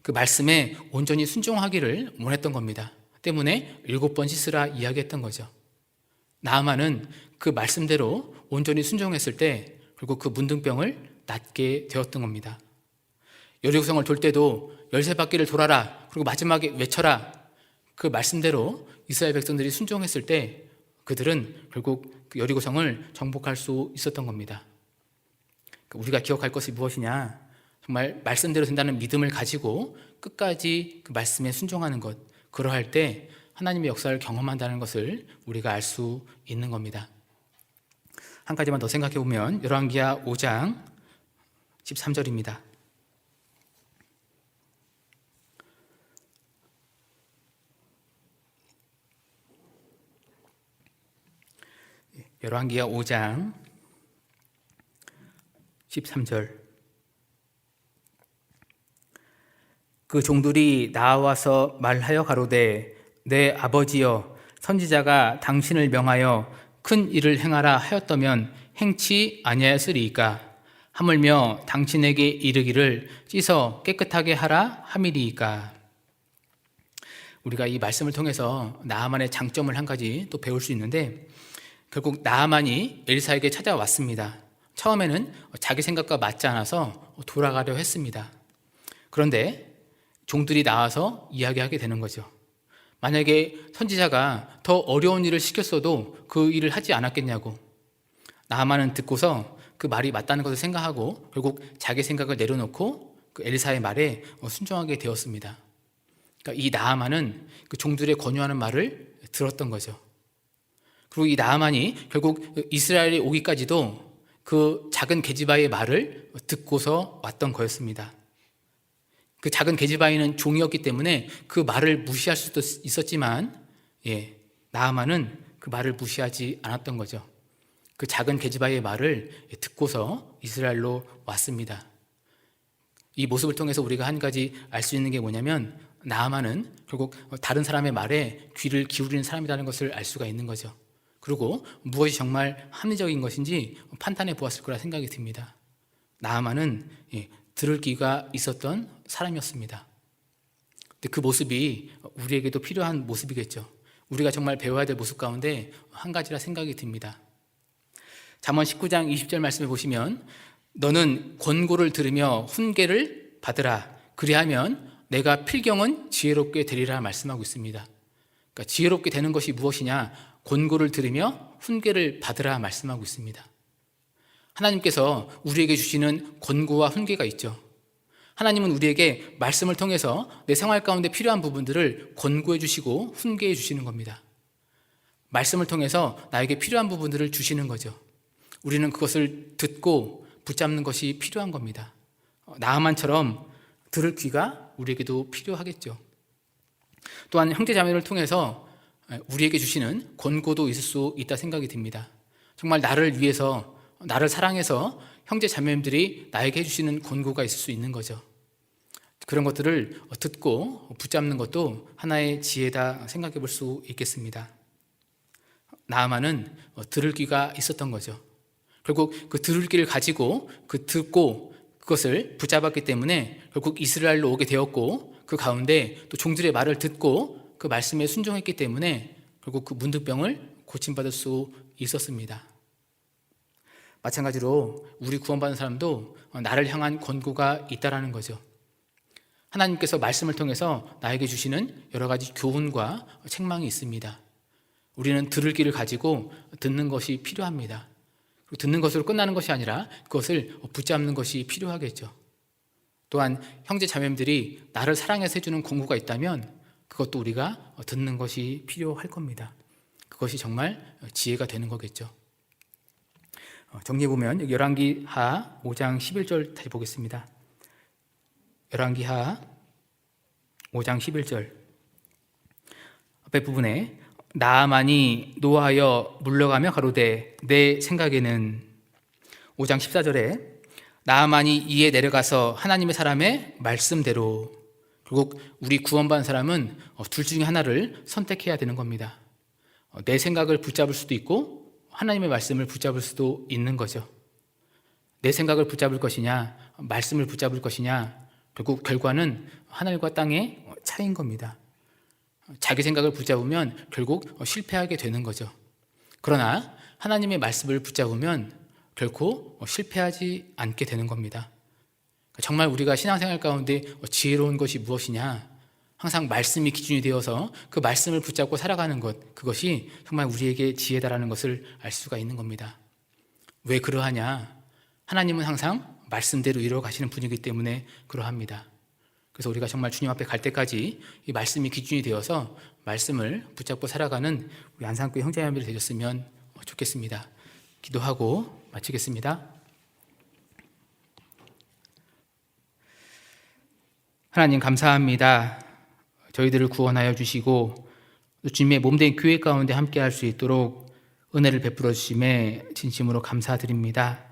그 말씀에 온전히 순종하기를 원했던 겁니다. 때문에 7번 씻으라 이야기했던 거죠. 나아만은 그 말씀대로 온전히 순종했을 때 결국 그 문둥병을 낫게 되었던 겁니다. 여리고성을 돌 때도 13바퀴를 돌아라, 그리고 마지막에 외쳐라, 그 말씀대로 이스라엘 백성들이 순종했을 때 그들은 결국 그 여리고성을 정복할 수 있었던 겁니다. 우리가 기억할 것이 무엇이냐? 정말 말씀대로 된다는 믿음을 가지고 끝까지 그 말씀에 순종하는 것, 그러할 때 하나님의 역사를 경험한다는 것을 우리가 알 수 있는 겁니다. 한 가지만 더 생각해 보면 열왕기하 5장 13절입니다. 열왕기하 5장 13절. 그 종들이 나와서 말하여 가로되 내 아버지여 선지자가 당신을 명하여 큰 일을 행하라 하였다면 행치 아니하였으리이까? 하물며 당신에게 이르기를 씻어 깨끗하게 하라 함이리이까. 우리가 이 말씀을 통해서 나아만의 장점을 한 가지 또 배울 수 있는데, 결국 나아만이 엘리사에게 찾아왔습니다. 처음에는 자기 생각과 맞지 않아서 돌아가려 했습니다. 그런데 종들이 나와서 이야기하게 되는 거죠. 만약에 선지자가 더 어려운 일을 시켰어도 그 일을 하지 않았겠냐고. 나아만은 듣고서 그 말이 맞다는 것을 생각하고 결국 자기 생각을 내려놓고 그 엘리사의 말에 순종하게 되었습니다. 그러니까 이 나아만은 그 종들의 권유하는 말을 들었던 거죠. 그리고 이 나아만이 결국 이스라엘에 오기까지도 그 작은 게지바의 말을 듣고서 왔던 거였습니다. 그 작은 게지바이는 종이었기 때문에 그 말을 무시할 수도 있었지만, 나아만은 그 말을 무시하지 않았던 거죠. 그 작은 게지바의 말을 듣고서 이스라엘로 왔습니다. 이 모습을 통해서 우리가 한 가지 알 수 있는 게 뭐냐면, 나아만은 결국 다른 사람의 말에 귀를 기울이는 사람이라는 것을 알 수가 있는 거죠. 그리고 무엇이 정말 합리적인 것인지 판단해 보았을 거라 생각이 듭니다. 나아만은 들을 귀가 있었던 사람이었습니다. 근데 그 모습이 우리에게도 필요한 모습이겠죠. 우리가 정말 배워야 될 모습 가운데 한 가지라 생각이 듭니다. 잠언 19장 20절 말씀을 보시면, 너는 권고를 들으며 훈계를 받으라. 그리하면 내가 필경은 지혜롭게 되리라 말씀하고 있습니다. 그러니까 지혜롭게 되는 것이 무엇이냐? 권고를 들으며 훈계를 받으라 말씀하고 있습니다. 하나님께서 우리에게 주시는 권고와 훈계가 있죠. 하나님은 우리에게 말씀을 통해서 내 생활 가운데 필요한 부분들을 권고해 주시고 훈계해 주시는 겁니다. 말씀을 통해서 나에게 필요한 부분들을 주시는 거죠. 우리는 그것을 듣고 붙잡는 것이 필요한 겁니다. 나아만처럼 들을 귀가 우리에게도 필요하겠죠. 또한 형제자매를 통해서 우리에게 주시는 권고도 있을 수 있다 생각이 듭니다. 정말 나를 위해서, 나를 사랑해서 형제자매들이 나에게 해주시는 권고가 있을 수 있는 거죠. 그런 것들을 듣고 붙잡는 것도 하나의 지혜다 생각해 볼 수 있겠습니다. 나아만은 들을 귀가 있었던 거죠. 결국 그 들을 귀를 가지고 듣고 그것을 붙잡았기 때문에 결국 이스라엘로 오게 되었고, 그 가운데 또 종들의 말을 듣고 그 말씀에 순종했기 때문에 결국 그 문득병을 고침받을 수 있었습니다. 마찬가지로 우리 구원받은 사람도 나를 향한 권고가 있다라는 거죠. 하나님께서 말씀을 통해서 나에게 주시는 여러 가지 교훈과 책망이 있습니다. 우리는 들을 귀를 가지고 듣는 것이 필요합니다. 듣는 것으로 끝나는 것이 아니라 그것을 붙잡는 것이 필요하겠죠. 또한 형제 자매들이 나를 사랑해서 해주는 권고가 있다면 그것도 우리가 듣는 것이 필요할 겁니다. 그것이 정말 지혜가 되는 거겠죠. 정리해보면 열왕기하 5장 11절 다시 보겠습니다. 열왕기하 5장 11절 앞에 부분에 나아만이 노하여 물러가며 가로되 내 생각에는, 5장 14절에 나아만이 이에 내려가서 하나님의 사람의 말씀대로. 결국 우리 구원받은 사람은 둘 중에 하나를 선택해야 되는 겁니다. 내 생각을 붙잡을 수도 있고 하나님의 말씀을 붙잡을 수도 있는 거죠. 내 생각을 붙잡을 것이냐, 말씀을 붙잡을 것이냐, 결국 결과는 하늘과 땅의 차이인 겁니다. 자기 생각을 붙잡으면 결국 실패하게 되는 거죠. 그러나 하나님의 말씀을 붙잡으면 결코 실패하지 않게 되는 겁니다. 정말 우리가 신앙생활 가운데 지혜로운 것이 무엇이냐, 항상 말씀이 기준이 되어서 그 말씀을 붙잡고 살아가는 것, 그것이 정말 우리에게 지혜다라는 것을 알 수가 있는 겁니다. 왜 그러하냐? 하나님은 항상 말씀대로 이루어 가시는 분이기 때문에 그러합니다. 그래서 우리가 정말 주님 앞에 갈 때까지 이 말씀이 기준이 되어서 말씀을 붙잡고 살아가는 우리 안산교회 형제자매들이 되셨으면 좋겠습니다. 기도하고 마치겠습니다. 하나님 감사합니다. 저희들을 구원하여 주시고 주님의 몸된 교회 가운데 함께 할 수 있도록 은혜를 베풀어 주심에 진심으로 감사드립니다.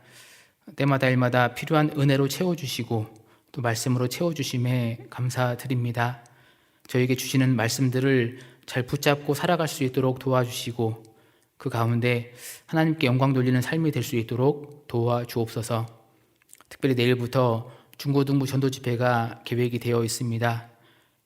때마다 일마다 필요한 은혜로 채워주시고 또 말씀으로 채워주심에 감사드립니다. 저에게 주시는 말씀들을 잘 붙잡고 살아갈 수 있도록 도와주시고 그 가운데 하나님께 영광 돌리는 삶이 될 수 있도록 도와주옵소서. 특별히 내일부터 중고등부 전도 집회가 계획이 되어 있습니다.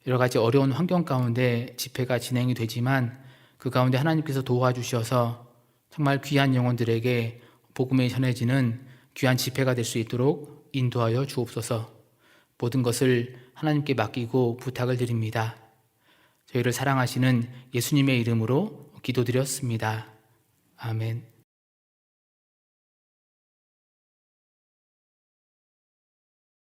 여러 가지 어려운 환경 가운데 집회가 진행이 되지만 그 가운데 하나님께서 도와주셔서 정말 귀한 영혼들에게 복음이 전해지는 귀한 집회가 될 수 있도록 인도하여 주옵소서. 모든 것을 하나님께 맡기고 부탁을 드립니다. 저희를 사랑하시는 예수님의 이름으로 기도드렸습니다. 아멘.